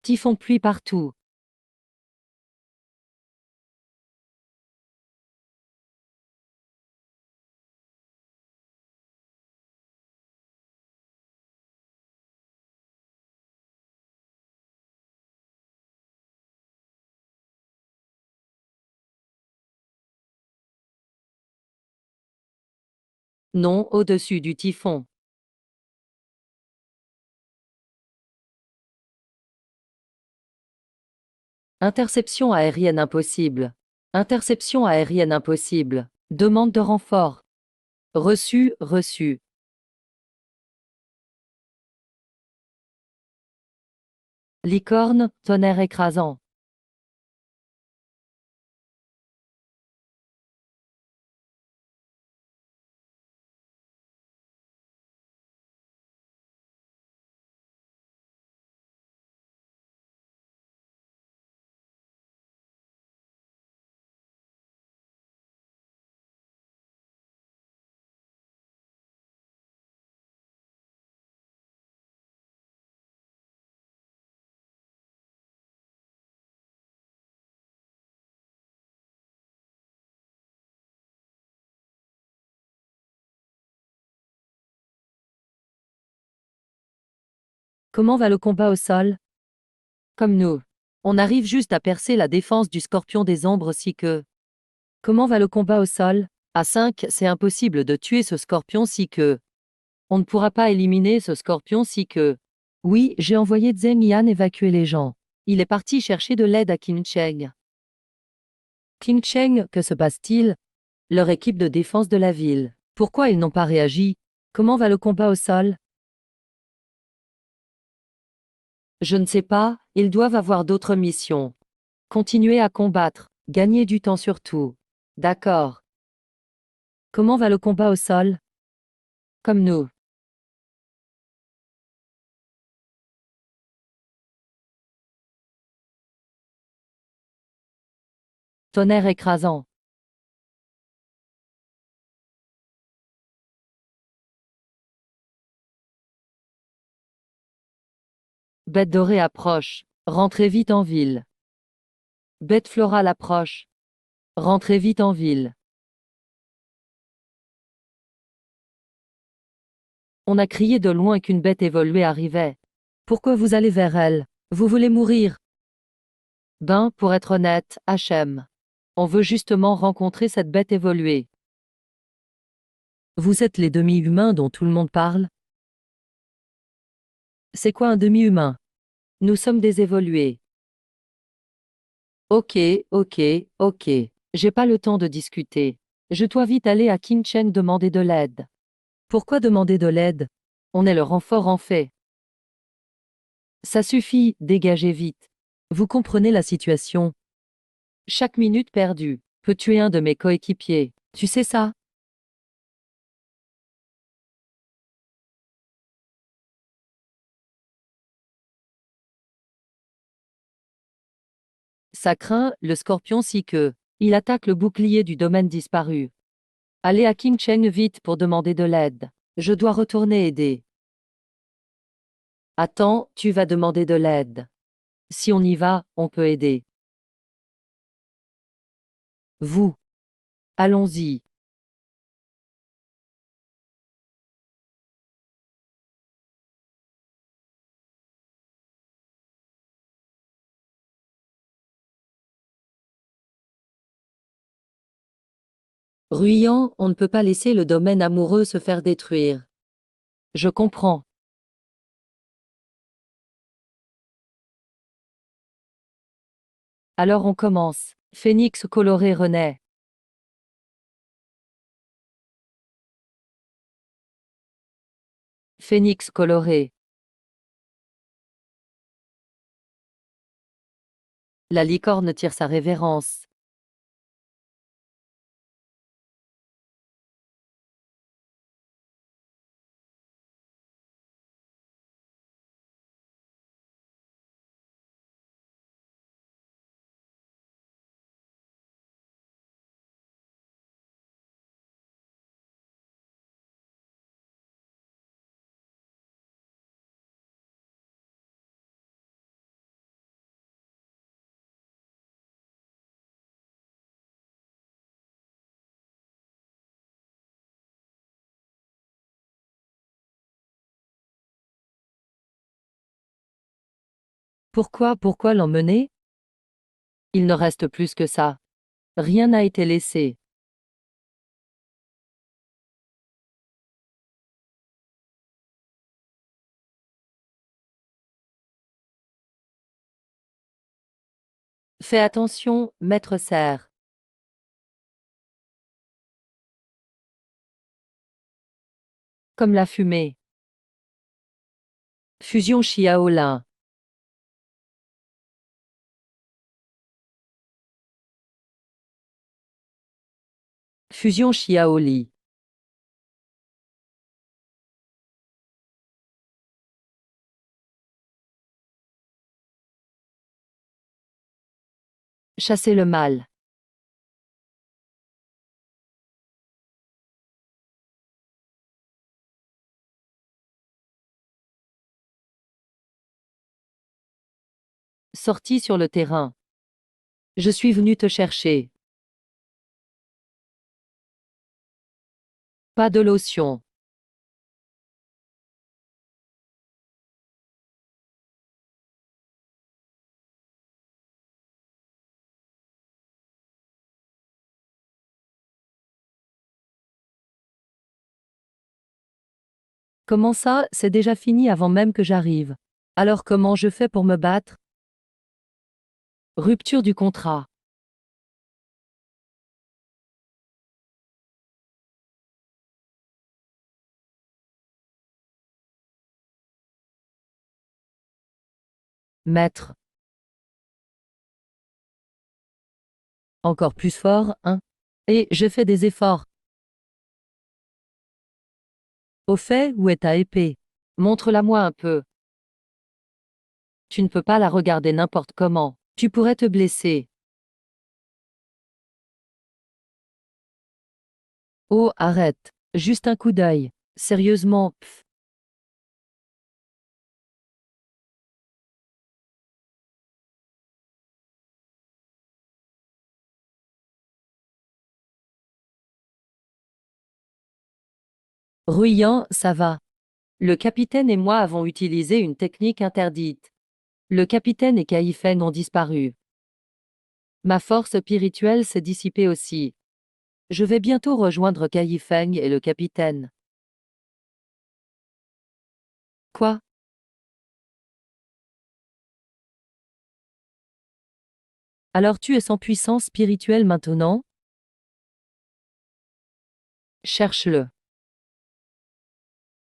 Typhon pluie partout. Non, au-dessus du typhon. Interception aérienne impossible. Interception aérienne impossible. Demande de renfort. Reçu, reçu. Licorne, tonnerre écrasant. Comment va le combat au sol? Comme nous. On arrive juste à percer la défense du scorpion des ombres si que. Comment va le combat au sol? À 5, c'est impossible de tuer ce scorpion si que. On ne pourra pas éliminer ce scorpion si que. Oui, j'ai envoyé Zheng Yan évacuer les gens. Il est parti chercher de l'aide à Qin Cheng. Qin Cheng, que se passe-t-il? Leur équipe de défense de la ville. Pourquoi ils n'ont pas réagi? Comment va le combat au sol? Je ne sais pas, ils doivent avoir d'autres missions. Continuer à combattre, gagner du temps surtout. D'accord. Comment va le combat au sol? Comme nous. Tonnerre écrasant. Bête dorée approche. Rentrez vite en ville. Bête florale approche. Rentrez vite en ville. On a crié de loin qu'une bête évoluée arrivait. Pourquoi vous allez vers elle? Vous voulez mourir? Ben, pour être honnête, HM. On veut justement rencontrer cette bête évoluée. Vous êtes les demi-humains dont tout le monde parle? C'est quoi un demi-humain? Nous sommes des évolués. Ok, ok, ok. J'ai pas le temps de discuter. Je dois vite aller à Qin Cheng demander de l'aide. Pourquoi demander de l'aide? On est le renfort en fait. Ça suffit, dégagez vite. Vous comprenez la situation. Chaque minute perdue peut tuer un de mes coéquipiers. Tu sais ça? Ça craint, le scorpion si que. Il attaque le bouclier du domaine disparu. Allez à Qingcheng vite pour demander de l'aide. Je dois retourner aider. Attends, tu vas demander de l'aide. Si on y va, on peut aider. Vous. Allons-y. Ruyant, on ne peut pas laisser le domaine amoureux se faire détruire. Je comprends. Alors on commence. Phénix coloré renaît. Phénix coloré. La licorne tire sa révérence. Pourquoi l'emmener? Il ne reste plus que ça. Rien n'a été laissé. Fais attention, maître cerf. Comme la fumée. Fusion Xiaolin. Fusion Xiaoli. Chasser le mal. Sortie sur le terrain. Je suis venu te chercher. Pas de lotion. Comment ça, c'est déjà fini avant même que j'arrive. Alors comment je fais pour me battre? Rupture du contrat. Maître. Encore plus fort, hein? Et je fais des efforts. Au fait, où est ta épée? Montre-la-moi un peu. Tu ne peux pas la regarder n'importe comment. Tu pourrais te blesser. Oh, arrête. Juste un coup d'œil. Sérieusement, pff. Ruyant, ça va. Le capitaine et moi avons utilisé une technique interdite. Le capitaine et Caïfen ont disparu. Ma force spirituelle s'est dissipée aussi. Je vais bientôt rejoindre Caïfeng et le capitaine. Quoi? Alors tu es sans puissance spirituelle maintenant? Cherche-le.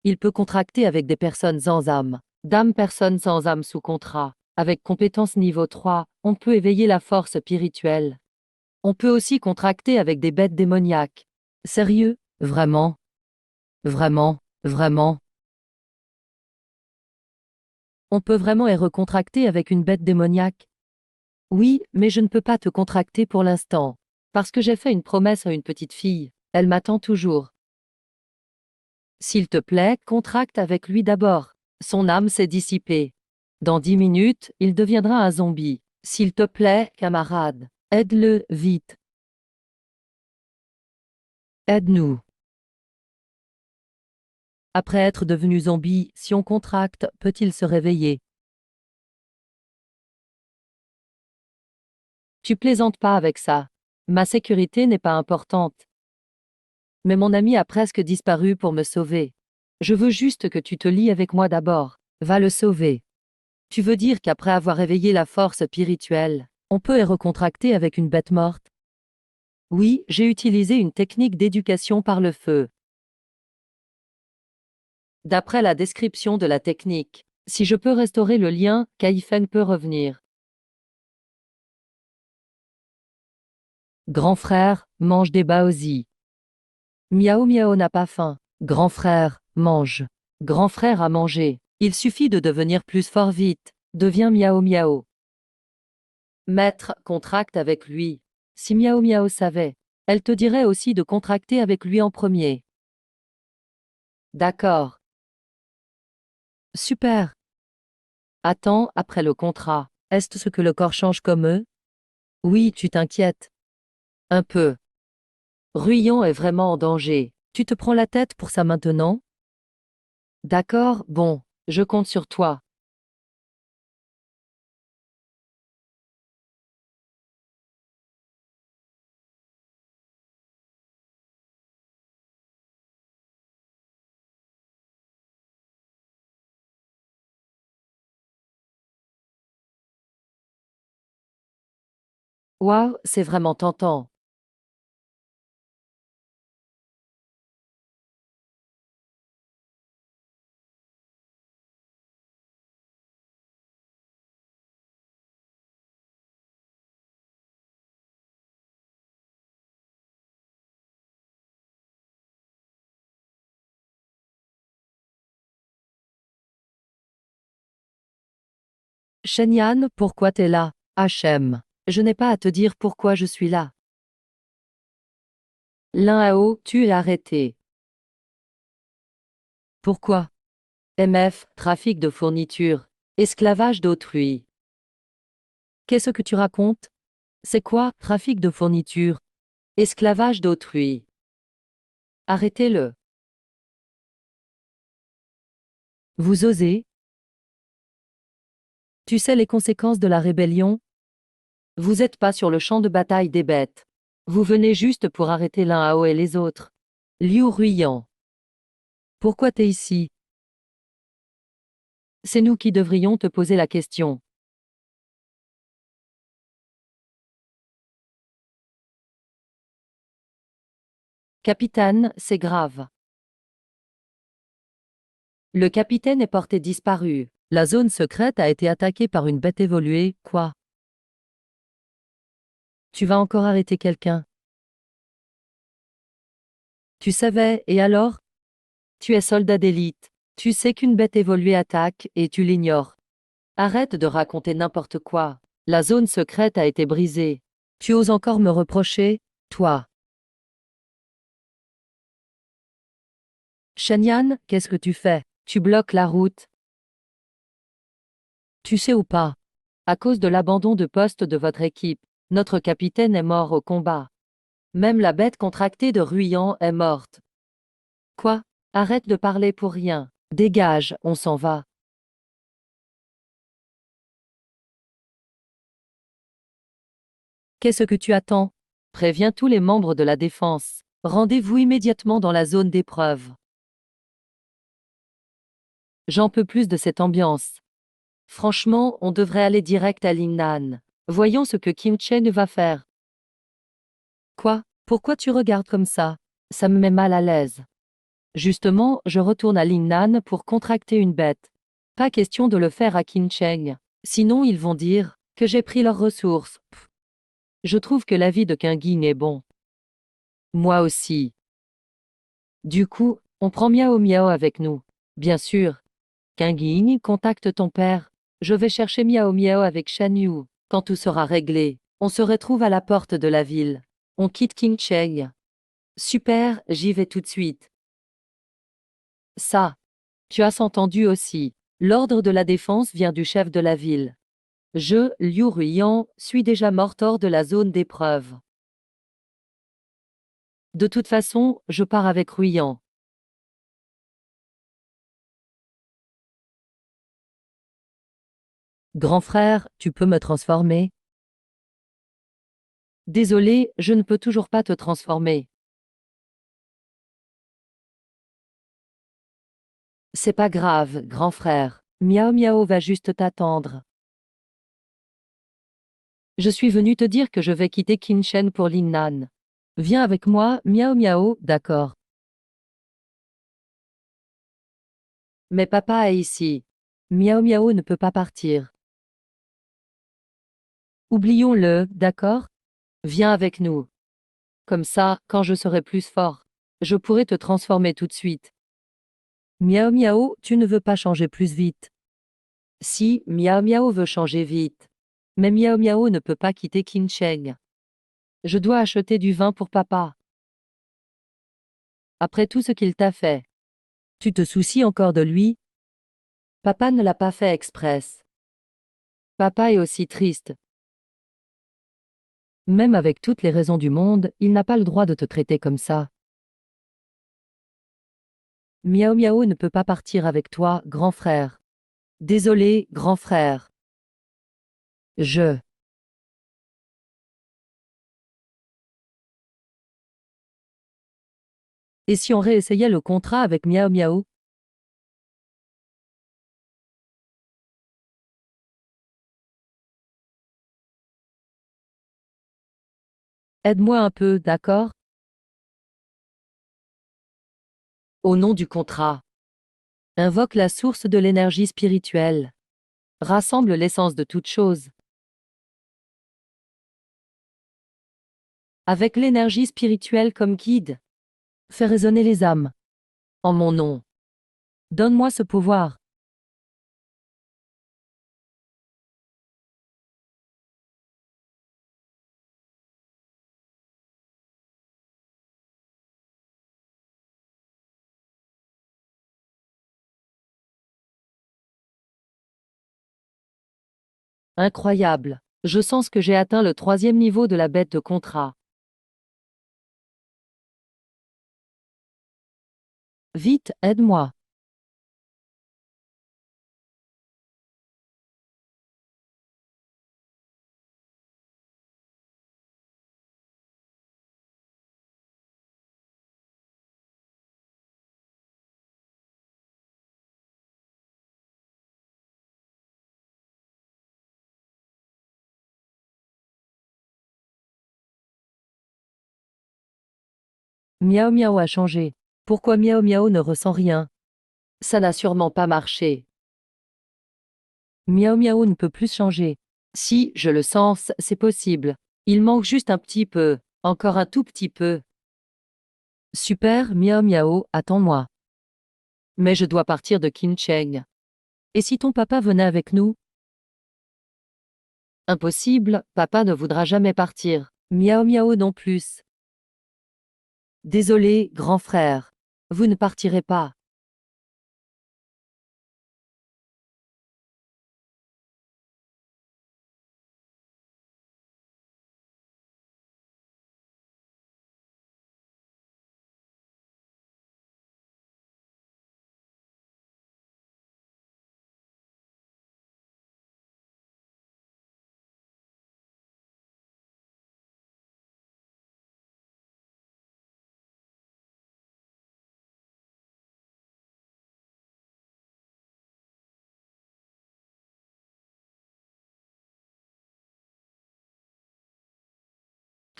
Il peut contracter avec des personnes sans âme. Dame personne sans âme sous contrat. Avec compétence niveau 3, on peut éveiller la force spirituelle. On peut aussi contracter avec des bêtes démoniaques. Sérieux? Vraiment? Vraiment? Vraiment? On peut vraiment et recontracter avec une bête démoniaque? Oui, mais je ne peux pas te contracter pour l'instant. Parce que j'ai fait une promesse à une petite fille. Elle m'attend toujours. S'il te plaît, contracte avec lui d'abord. Son âme s'est dissipée. Dans 10 minutes, il deviendra un zombie. S'il te plaît, camarade, aide-le, vite. Aide-nous. Après être devenu zombie, si on contracte, peut-il se réveiller? Tu plaisantes pas avec ça. Ma sécurité n'est pas importante. Mais mon ami a presque disparu pour me sauver. Je veux juste que tu te lies avec moi d'abord. Va le sauver. Tu veux dire qu'après avoir réveillé la force spirituelle, on peut recontracter avec une bête morte? Oui, j'ai utilisé une technique d'éducation par le feu. D'après la description de la technique, si je peux restaurer le lien, Kaifeng peut revenir. Grand frère, mange des baozi. Miao Miao n'a pas faim. Grand frère, mange. Grand frère a mangé. Il suffit de devenir plus fort vite. Deviens Miao Miao. Maître, contracte avec lui. Si Miao Miao savait, elle te dirait aussi de contracter avec lui en premier. D'accord. Super. Attends, après le contrat, est-ce ce que le corps change comme eux? Oui, tu t'inquiètes. Un peu. Ruyon est vraiment en danger. Tu te prends la tête pour ça maintenant? D'accord, bon, je compte sur toi. Waouh, c'est vraiment tentant. Shenyan, pourquoi t'es là? Hachem. Je n'ai pas à te dire pourquoi je suis là. L'un à haut, tu es arrêté. Pourquoi? MF, trafic de fournitures. Esclavage d'autrui. Qu'est-ce que tu racontes? C'est quoi, trafic de fournitures? Esclavage d'autrui. Arrêtez-le. Vous osez? Tu sais les conséquences de la rébellion? Vous n'êtes pas sur le champ de bataille des bêtes. Vous venez juste pour arrêter l'un à haut et les autres. Liu Ruyan. Pourquoi t'es ici? C'est nous qui devrions te poser la question. Capitaine, c'est grave. Le capitaine est porté disparu. La zone secrète a été attaquée par une bête évoluée, quoi? Tu vas encore arrêter quelqu'un? Tu savais, et alors? Tu es soldat d'élite. Tu sais qu'une bête évoluée attaque, et tu l'ignores. Arrête de raconter n'importe quoi. La zone secrète a été brisée. Tu oses encore me reprocher, toi? Shenyan, qu'est-ce que tu fais? Tu bloques la route. Tu sais ou pas? À cause de l'abandon de poste de votre équipe, notre capitaine est mort au combat. Même la bête contractée de Ruyan est morte. Quoi? Arrête de parler pour rien. Dégage, on s'en va. Qu'est-ce que tu attends? Préviens tous les membres de la défense. Rendez-vous immédiatement dans la zone d'épreuve. J'en peux plus de cette ambiance. Franchement, on devrait aller direct à Lingnan. Voyons ce que Kim Chen va faire. Quoi? Pourquoi tu regardes comme ça? Ça me met mal à l'aise. Justement, je retourne à Lingnan pour contracter une bête. Pas question de le faire à Qincheng. Sinon ils vont dire que j'ai pris leurs ressources. Pff. Je trouve que l'avis de Kinging est bon. Moi aussi. Du coup, on prend Miao Miao avec nous. Bien sûr. Kinging, contacte ton père. Je vais chercher Miao Miao avec Shan Yu. Quand tout sera réglé, on se retrouve à la porte de la ville. On quitte Qingcheng. Super, j'y vais tout de suite. Ça. Tu as entendu aussi. L'ordre de la défense vient du chef de la ville. Je, Liu Ruiyan, suis déjà mort hors de la zone d'épreuve. De toute façon, je pars avec Ruiyan. Grand frère, tu peux me transformer? Désolé, je ne peux toujours pas te transformer. C'est pas grave, grand frère. Miao Miao va juste t'attendre. Je suis venu te dire que je vais quitter Qinshen pour Linnan. Viens avec moi, Miao Miao, d'accord. Mais papa est ici. Miao Miao ne peut pas partir. Oublions-le, d'accord? Viens avec nous. Comme ça, quand je serai plus fort, je pourrai te transformer tout de suite. Miao Miao, tu ne veux pas changer plus vite. Si, Miao Miao veut changer vite. Mais Miao Miao ne peut pas quitter Qincheng. Je dois acheter du vin pour papa. Après tout ce qu'il t'a fait. Tu te soucies encore de lui? Papa ne l'a pas fait express. Papa est aussi triste. Même avec toutes les raisons du monde, il n'a pas le droit de te traiter comme ça. Miao Miao ne peut pas partir avec toi, grand frère. Désolé, grand frère. Je. Et si on réessayait le contrat avec Miao Miao? Aide-moi un peu, d'accord? Au nom du contrat. Invoque la source de l'énergie spirituelle. Rassemble l'essence de toute chose. Avec l'énergie spirituelle comme guide. Fais résonner les âmes. En mon nom. Donne-moi ce pouvoir. Incroyable. Je sens que j'ai atteint le 3e niveau de la bête de contrat. Vite, aide-moi. Miao Miao a changé. Pourquoi Miao Miao ne ressent rien? Ça n'a sûrement pas marché. Miao Miao ne peut plus changer. Si, je le sens, c'est possible. Il manque juste un petit peu. Encore un tout petit peu. Super, Miao Miao, attends-moi. Mais je dois partir de Qincheng. Et si ton papa venait avec nous? Impossible, papa ne voudra jamais partir. Miao Miao non plus. Désolé, grand frère. Vous ne partirez pas.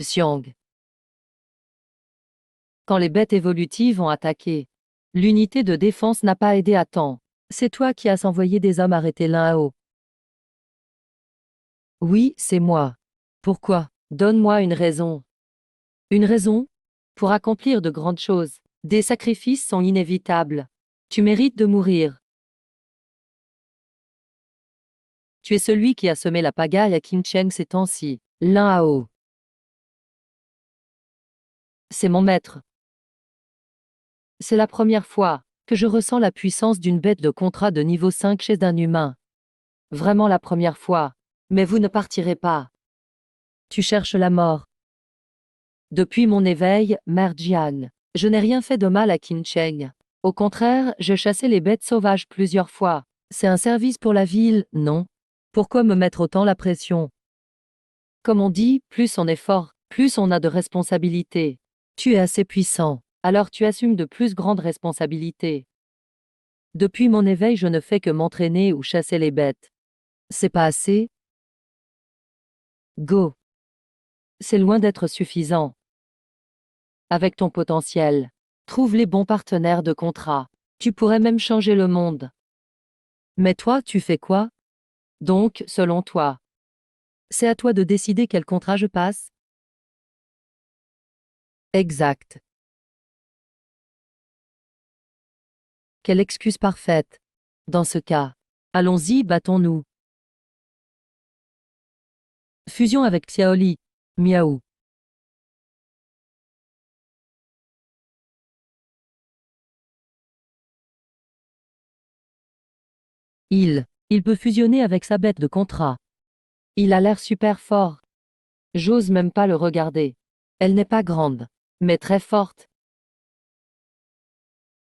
Xiong. Quand les bêtes évolutives ont attaqué, l'unité de défense n'a pas aidé à temps. C'est toi qui as envoyé des hommes arrêter Lin-Hao. Oui, c'est moi. Pourquoi? Donne-moi une raison. Une raison? Pour accomplir de grandes choses. Des sacrifices sont inévitables. Tu mérites de mourir. Tu es celui qui a semé la pagaille à Qincheng ces temps-ci. Lin Hao. C'est mon maître. C'est la première fois que je ressens la puissance d'une bête de contrat de niveau 5 chez un humain. Vraiment la première fois. Mais vous ne partirez pas. Tu cherches la mort. Depuis mon éveil, Mère Jian, je n'ai rien fait de mal à Qin Cheng. Au contraire, je chassais les bêtes sauvages plusieurs fois. C'est un service pour la ville, non? Pourquoi me mettre autant la pression? Comme on dit, plus on est fort, plus on a de responsabilités. Tu es assez puissant, alors tu assumes de plus grandes responsabilités. Depuis mon éveil, je ne fais que m'entraîner ou chasser les bêtes. C'est pas assez? Go. C'est loin d'être suffisant. Avec ton potentiel, trouve les bons partenaires de contrat. Tu pourrais même changer le monde. Mais toi, tu fais quoi? Donc, selon toi, c'est à toi de décider quel contrat je passe? Exact. Quelle excuse parfaite. Dans ce cas, allons-y, battons-nous. Fusion avec Xiaoli. Miaou. Il peut fusionner avec sa bête de contrat. Il a l'air super fort. J'ose même pas le regarder. Elle n'est pas grande, mais très forte.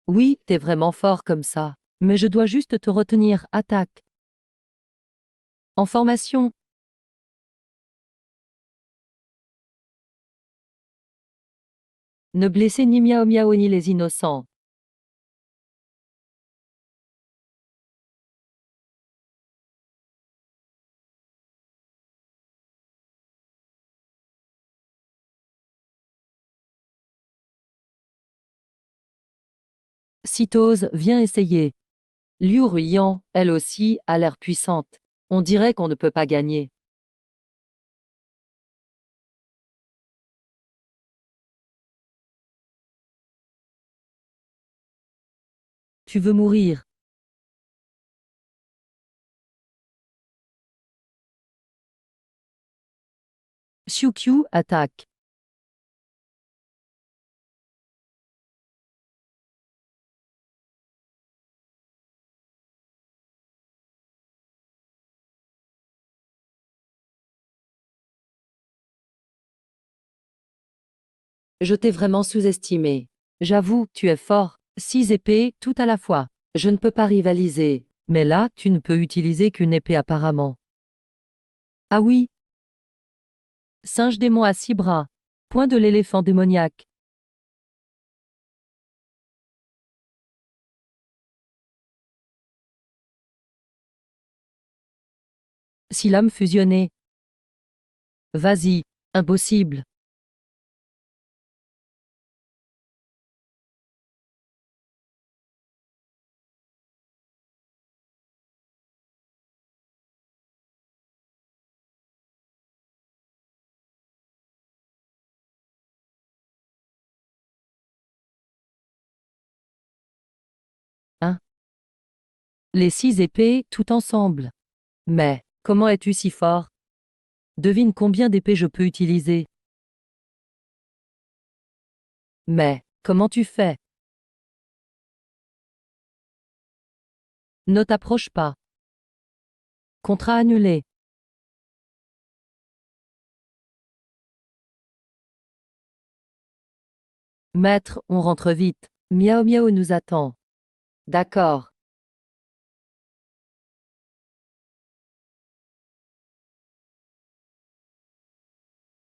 Oui, t'es vraiment fort comme ça. Mais je dois juste te retenir. Attaque. En formation. Ne blessez ni Miao Miao ni les innocents. Citose, viens essayer. Liu Ruiyan, elle aussi, a l'air puissante. On dirait qu'on ne peut pas gagner. Tu veux mourir. Xiuqiu attaque. Je t'ai vraiment sous-estimé. J'avoue, tu es fort. 6 épées, tout à la fois. Je ne peux pas rivaliser. Mais là, tu ne peux utiliser qu'une épée apparemment. Ah oui. Singe démon à 6 bras. Point de l'éléphant démoniaque. Si l'âme fusionnée. Vas-y. Impossible. Hein? Les 6 épées, tout ensemble. Mais, comment es-tu si fort? Devine combien d'épées je peux utiliser. Mais, comment tu fais? Ne t'approche pas. Contrat annulé. Maître, on rentre vite. Miao Miao nous attend. D'accord.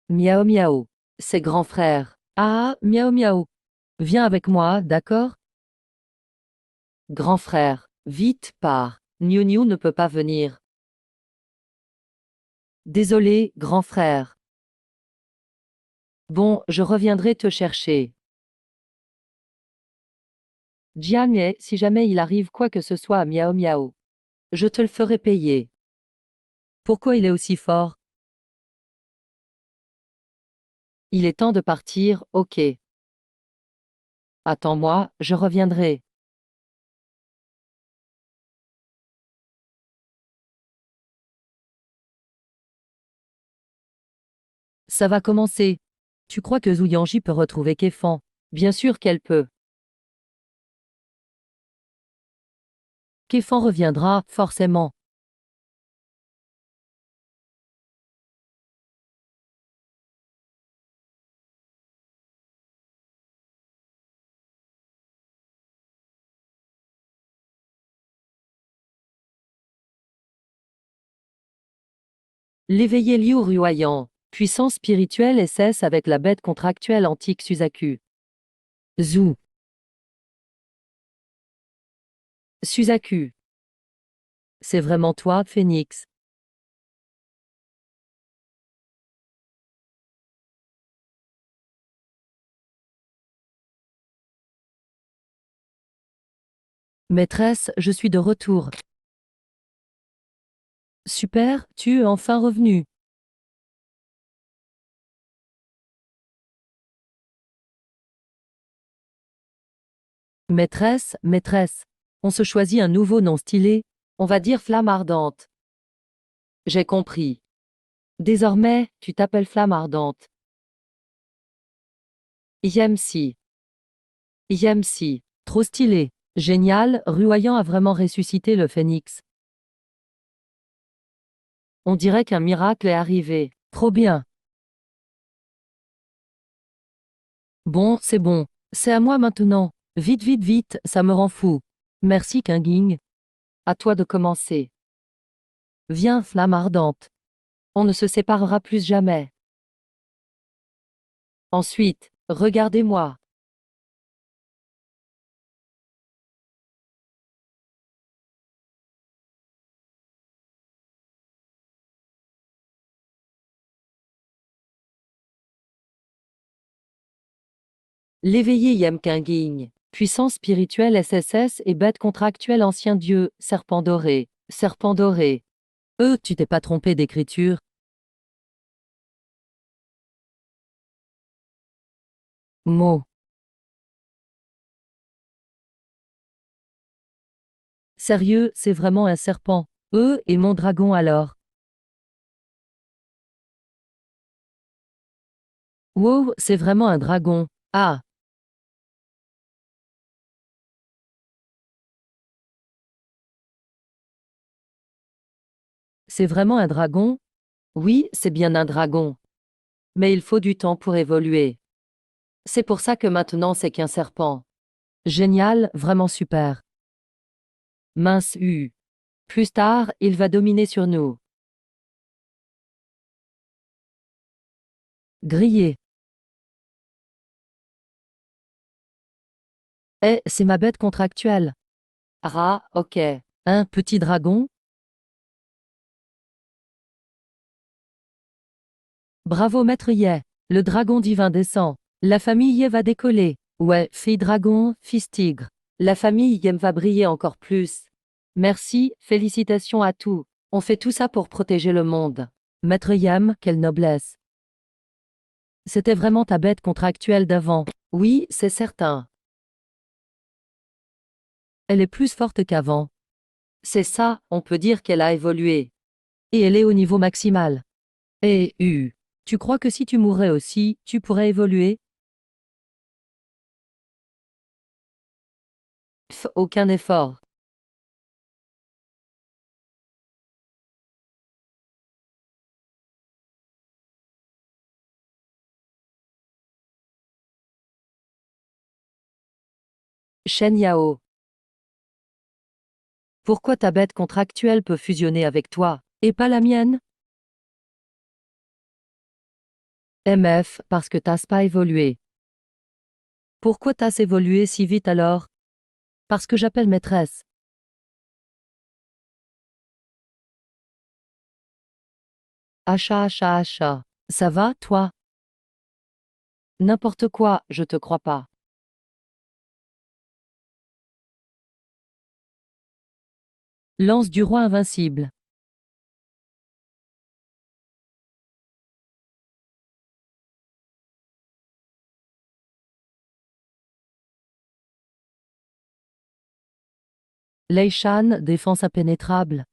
Miao Miao. C'est grand frère. Ah, Miao Miao. Viens avec moi, d'accord? Grand frère. Vite, pars. Niu Niu ne peut pas venir. Désolé, grand frère. Bon, je reviendrai te chercher. Jianye, si jamais il arrive quoi que ce soit à Miao Miao, je te le ferai payer. Pourquoi il est aussi fort? Il est temps de partir, ok. Attends-moi, je reviendrai. Ça va commencer. Tu crois que Zhu Yangji peut retrouver Kefan? Bien sûr qu'elle peut. Kefan reviendra, forcément. L'éveillé Liu Ruoyan. Puissance spirituelle SS avec la bête contractuelle antique Suzaku. Zhu. Suzaku. C'est vraiment toi, Phénix. Maîtresse, je suis de retour. Super, tu es enfin revenu. Maîtresse, maîtresse. On se choisit un nouveau nom stylé. On va dire Flamme Ardente. J'ai compris. Désormais, tu t'appelles Flamme Ardente. Yemsi. Yemsi. Trop stylé. Génial, Ruoyan a vraiment ressuscité le phénix. On dirait qu'un miracle est arrivé. Trop bien. Bon, c'est bon. C'est à moi maintenant. Vite, vite, vite, ça me rend fou. Merci, Kinging. À toi de commencer. Viens, Flamme Ardente. On ne se séparera plus jamais. Ensuite, regardez-moi. L'éveillé Yemkinging. Puissance spirituelle SSS et bête contractuelle ancien dieu, serpent doré. Serpent doré. Tu t'es pas trompé d'écriture. Mot. Sérieux, c'est vraiment un serpent. Et mon dragon alors. Wow, c'est vraiment un dragon. Ah, c'est vraiment un dragon? Oui, c'est bien un dragon. Mais il faut du temps pour évoluer. C'est pour ça que maintenant c'est qu'un serpent. Génial, vraiment super. Mince U. Plus tard, il va dominer sur nous. Grillé. C'est ma bête contractuelle. Ah, ok. Un petit dragon? Bravo maître Yé. Le dragon divin descend. La famille Yé va décoller. Ouais, fille dragon, fils tigre. La famille Yem va briller encore plus. Merci, félicitations à tous. On fait tout ça pour protéger le monde. Maître Yam, quelle noblesse. C'était vraiment ta bête contractuelle d'avant. Oui, c'est certain. Elle est plus forte qu'avant. C'est ça, on peut dire qu'elle a évolué. Et elle est au niveau maximal. Tu crois que si tu mourais aussi, tu pourrais évoluer? Aucun effort. Shen Yao. Pourquoi ta bête contractuelle peut fusionner avec toi, et pas la mienne? MF, parce que t'as pas évolué. Pourquoi t'as évolué si vite alors? Parce que j'appelle maîtresse. Achat, achat, achat. Ça va, toi? N'importe quoi, je te crois pas. Lance du roi invincible. Lei Shan, défense impénétrable.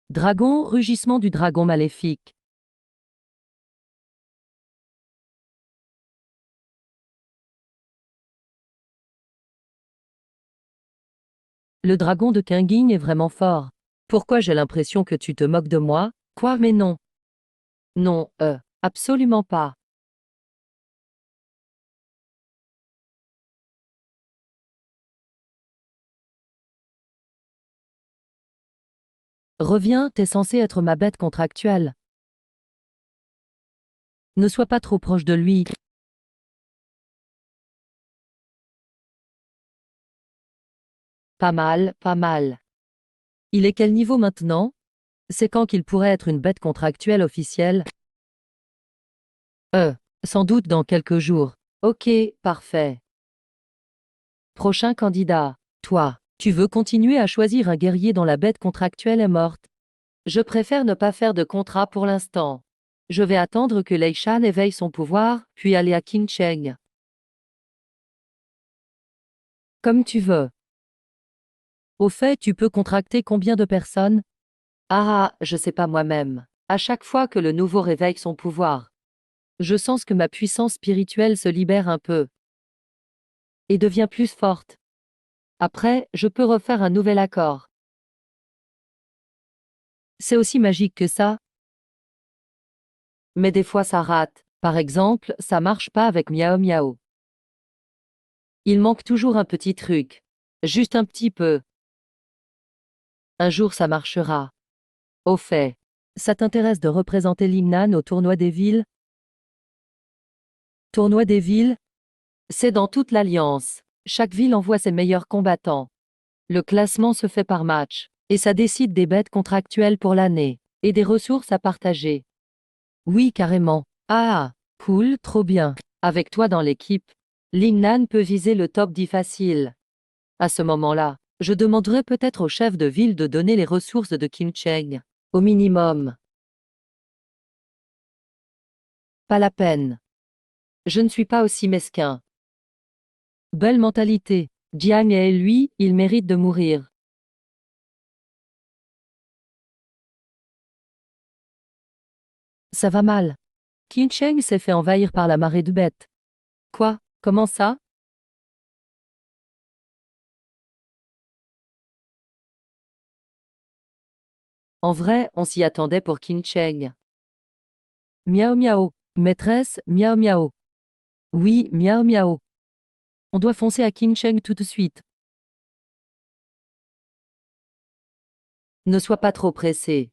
Dragon, rugissement du dragon maléfique. Le dragon de Kinging est vraiment fort. Pourquoi j'ai l'impression que tu te moques de moi? Quoi, mais non. Non, absolument pas. Reviens, t'es censé être ma bête contractuelle. Ne sois pas trop proche de lui. Pas mal, pas mal. Il est quel niveau maintenant? C'est quand qu'il pourrait être une bête contractuelle officielle? Euh, Sans doute dans quelques jours. Ok, parfait. Prochain candidat. Toi, tu veux continuer à choisir un guerrier dont la bête contractuelle est morte? Je préfère ne pas faire de contrat pour l'instant. Je vais attendre que Lei Shan éveille son pouvoir, puis aller à Qingcheng. Comme tu veux. Au fait, tu peux contracter combien de personnes? Ah, je sais pas moi-même. À chaque fois que le nouveau réveille son pouvoir, je sens que ma puissance spirituelle se libère un peu et devient plus forte. Après, je peux refaire un nouvel accord. C'est aussi magique que ça, mais des fois ça rate. Par exemple, ça marche pas avec Miao Miao. Il manque toujours un petit truc. Juste un petit peu. Un jour ça marchera. Au fait, ça t'intéresse de représenter Lingnan au tournoi des villes? Tournoi des villes? C'est dans toute l'Alliance. Chaque ville envoie ses meilleurs combattants. Le classement se fait par match, et ça décide des bêtes contractuelles pour l'année, et des ressources à partager. Oui, carrément. Ah, cool, trop bien. Avec toi dans l'équipe, Lingnan peut viser le top 10 facile. À ce moment-là, je demanderai peut-être au chef de ville de donner les ressources de Qingcheng. Au minimum. Pas la peine. Je ne suis pas aussi mesquin. Belle mentalité. Jiang et lui, il mérite de mourir. Ça va mal. Qingcheng s'est fait envahir par la marée de bêtes. Quoi? Comment ça? En vrai, on s'y attendait pour Qingcheng. Miao miao. Maîtresse, miao miao. Oui, miao miao. On doit foncer à Qingcheng tout de suite. Ne sois pas trop pressé.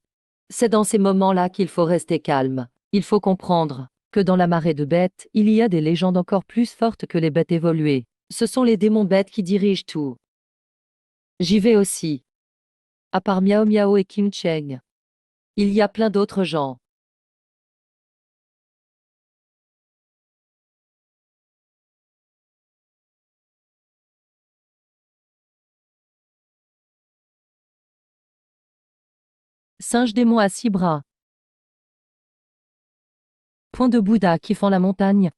C'est dans ces moments-là qu'il faut rester calme. Il faut comprendre que dans la marée de bêtes, il y a des légendes encore plus fortes que les bêtes évoluées. Ce sont les démons bêtes qui dirigent tout. J'y vais aussi. À part Miao Miao et Kim Cheng. Il y a plein d'autres gens. Singe démon à 6 bras. Point de Bouddha qui fend la montagne.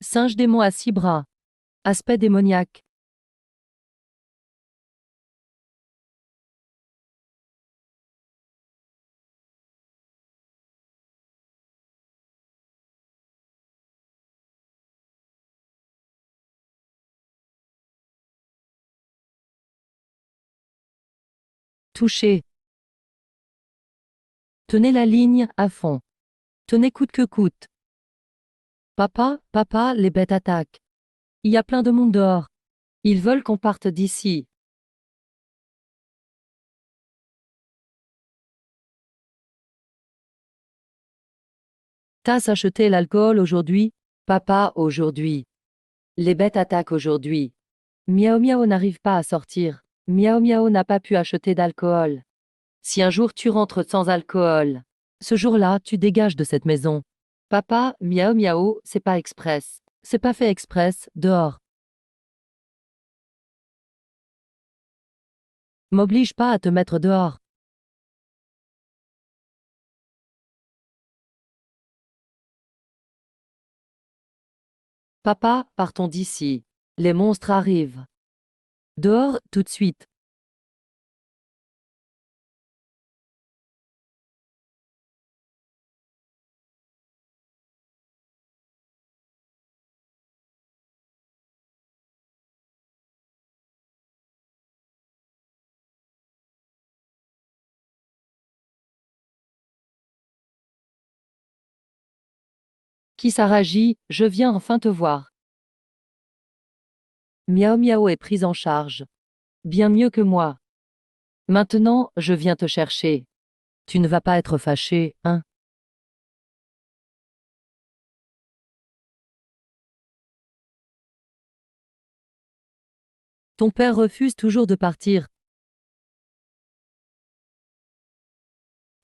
Singe démon à 6 bras. Aspect démoniaque. Touché. Tenez la ligne, à fond. Tenez coûte que coûte. Papa, papa, les bêtes attaquent. Il y a plein de monde dehors. Ils veulent qu'on parte d'ici. T'as acheté l'alcool aujourd'hui? Papa, aujourd'hui. Les bêtes attaquent aujourd'hui. Miao Miao n'arrive pas à sortir. Miao Miao n'a pas pu acheter d'alcool. Si un jour tu rentres sans alcool, ce jour-là, tu dégages de cette maison. Papa, Miao Miao, c'est pas express. C'est pas fait express, dehors. M'oblige pas à te mettre dehors. Papa, partons d'ici. Les monstres arrivent. Dehors, tout de suite. Kisaragi, je viens enfin te voir. Miao Miao est prise en charge. Bien mieux que moi. Maintenant, je viens te chercher. Tu ne vas pas être fâché, hein? Ton père refuse toujours de partir.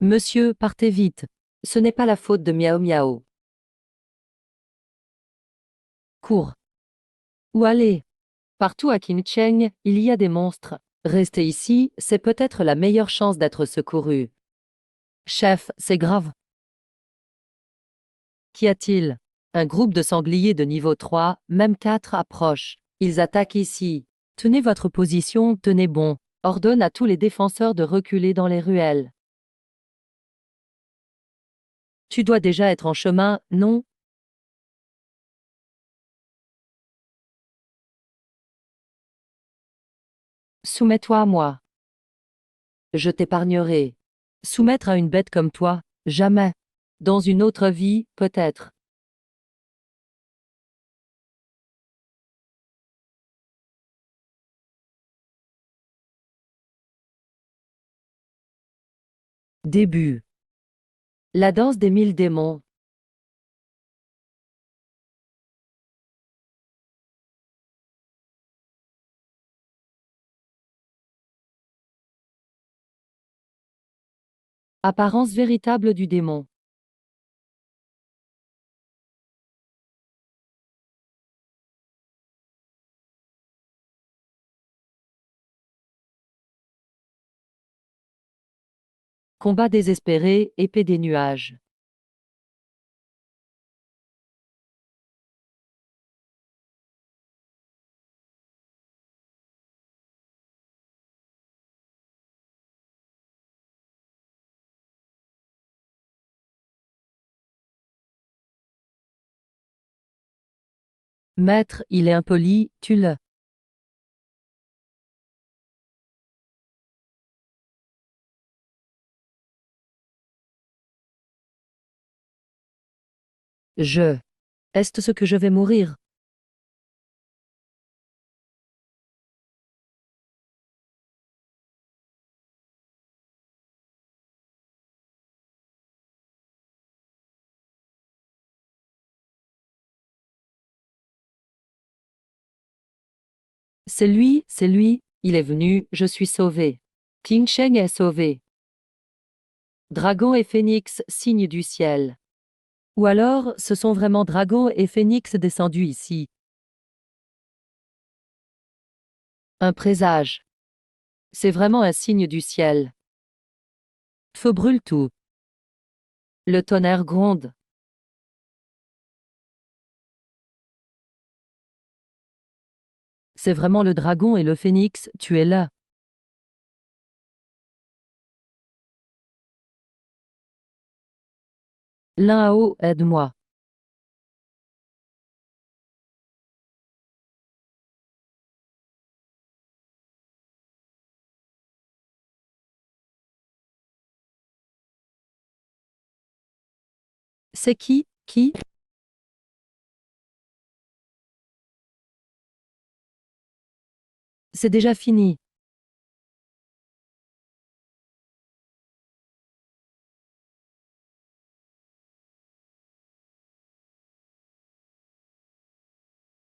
Monsieur, partez vite. Ce n'est pas la faute de Miao Miao. Cours. Où aller? Partout à Qingcheng, il y a des monstres. Rester ici, c'est peut-être la meilleure chance d'être secouru. Chef, c'est grave. Qu'y a-t-il? Un groupe de sangliers de niveau 3, même 4, approche. Ils attaquent ici. Tenez votre position, tenez bon. Ordonne à tous les défenseurs de reculer dans les ruelles. Tu dois déjà être en chemin, non? Soumets-toi à moi. Je t'épargnerai. Soumettre à une bête comme toi? Jamais. Dans une autre vie, peut-être. Début. La danse des 1000 démons. Apparence véritable du démon. Combat désespéré, épée des nuages. Maître, il est impoli, tue-le. Je. Est-ce ce que je vais mourir? C'est lui, il est venu, je suis sauvé. King Sheng est sauvé. Dragon et phénix, signe du ciel. Ou alors, ce sont vraiment dragons et phénix descendus ici. Un présage. C'est vraiment un signe du ciel. Feu brûle tout. Le tonnerre gronde. C'est vraiment le dragon et le phénix, tu es là. L'un à haut, aide-moi. C'est qui? Qui? C'est déjà fini.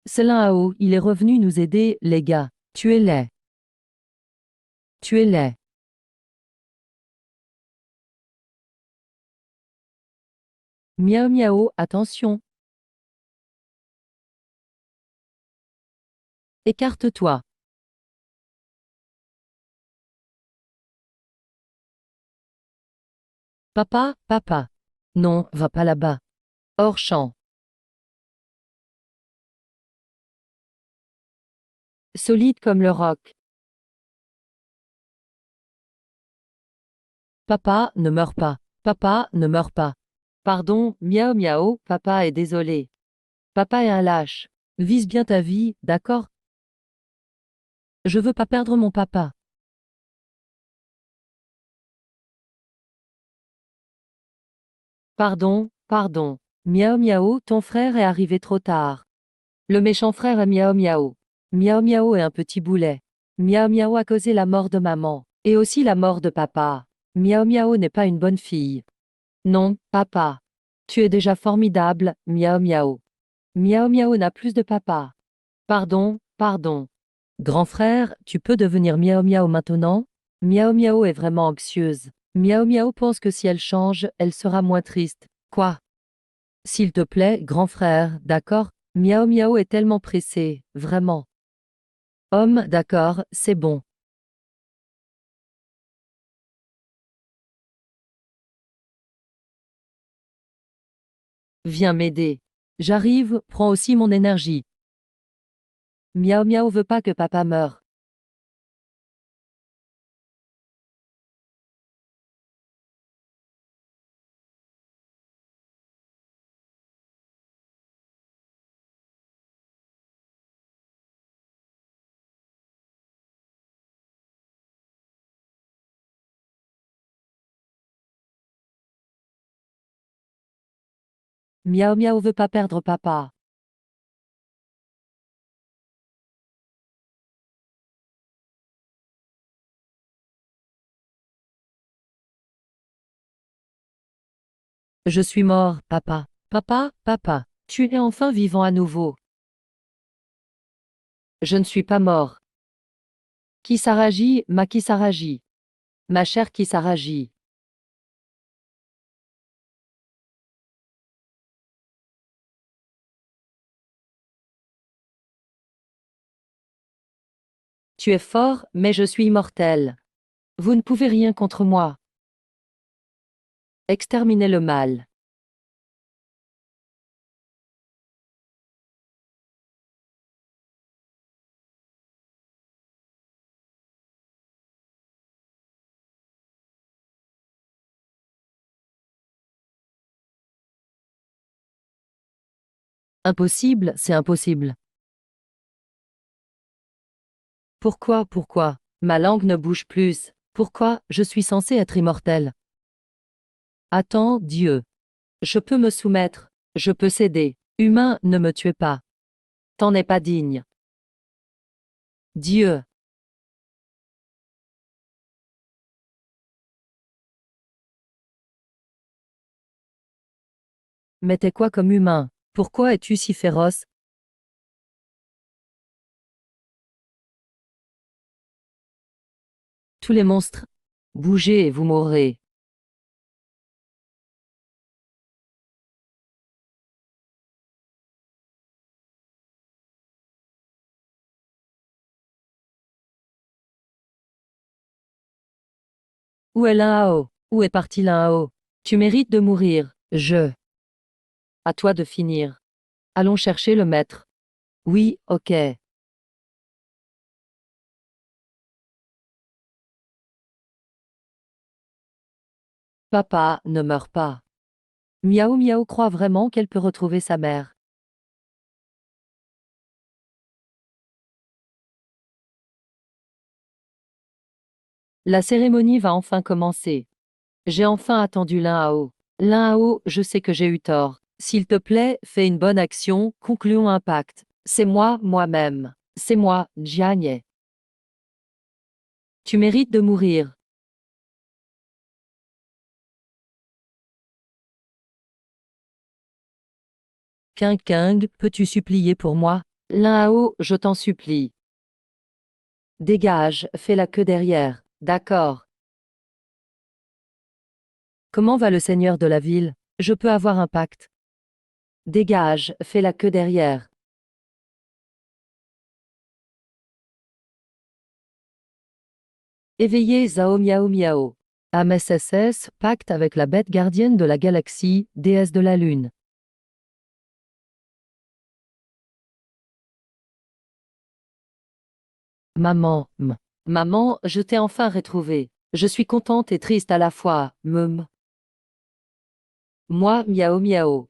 C'est l'un à haut, il est revenu nous aider, les gars. Tu es laid. Tu es laid. Miao miao, attention. Écarte-toi. Papa, papa. Non, va pas là-bas. Hors champ. solide comme le roc. Papa, ne meurs pas. Papa, ne meurs pas. Pardon, miaou miaou, papa est désolé. Papa est un lâche. Vise bien ta vie, d'accord? Je veux pas perdre mon papa. Pardon, pardon. Miaou miaou, ton frère est arrivé trop tard. Le méchant frère est miaou miaou. Miaou miaou est un petit boulet. Miaou miaou a causé la mort de maman. Et aussi la mort de papa. Miaou miaou n'est pas une bonne fille. Non, papa. Tu es déjà formidable, miaou miaou. Miaou miaou n'a plus de papa. Pardon, pardon. Grand frère, tu peux devenir miaou miaou maintenant? Miaou miaou est vraiment anxieuse. Miaou miaou pense que si elle change, elle sera moins triste. Quoi? S'il te plaît, grand frère, d'accord? Miaou miaou est tellement pressé, vraiment. Homme, d'accord, c'est bon. Viens m'aider. J'arrive, prends aussi mon énergie. Miaou miaou veut pas que papa meure. Miaou miaou veut pas perdre papa. Je suis mort, papa. Papa, papa. Tu es enfin vivant à nouveau. Je ne suis pas mort. Kisaragi, ma Kisaragi. Ma chère Kisaragi. Tu es fort, mais je suis immortel. Vous ne pouvez rien contre moi. Exterminez le mal. Impossible, c'est impossible. Pourquoi? Ma langue ne bouge plus. Pourquoi, je suis censé être immortel? Attends, Dieu. Je peux me soumettre. Je peux céder. Humain, ne me tuez pas. T'en es pas digne. Dieu. Mais t'es quoi comme humain? Pourquoi es-tu si féroce? Tous les monstres. Bougez et vous mourrez. Où est l'un-haut? Où est parti l'un-haut? Tu mérites de mourir. À toi de finir. Allons chercher le maître. Oui, ok. Papa, ne meurs pas. Miaou Miaou croit vraiment qu'elle peut retrouver sa mère. La cérémonie va enfin commencer. J'ai enfin attendu l'un-haut. L'un-haut, je sais que j'ai eu tort. S'il te plaît, fais une bonne action, concluons un pacte. C'est moi, moi-même. C'est moi, Jianye. Tu mérites de mourir. King, peux-tu supplier pour moi? L'un-haut, je t'en supplie. Dégage, fais la queue derrière. D'accord. Comment va le seigneur de la ville? Je peux avoir un pacte. Dégage, fais la queue derrière. Éveillez Zao Miao Miao. AMSSS, pacte avec la bête gardienne de la galaxie, déesse de la lune. Maman, Maman, je t'ai enfin retrouvé. Je suis contente et triste à la fois, Moi, miao miao.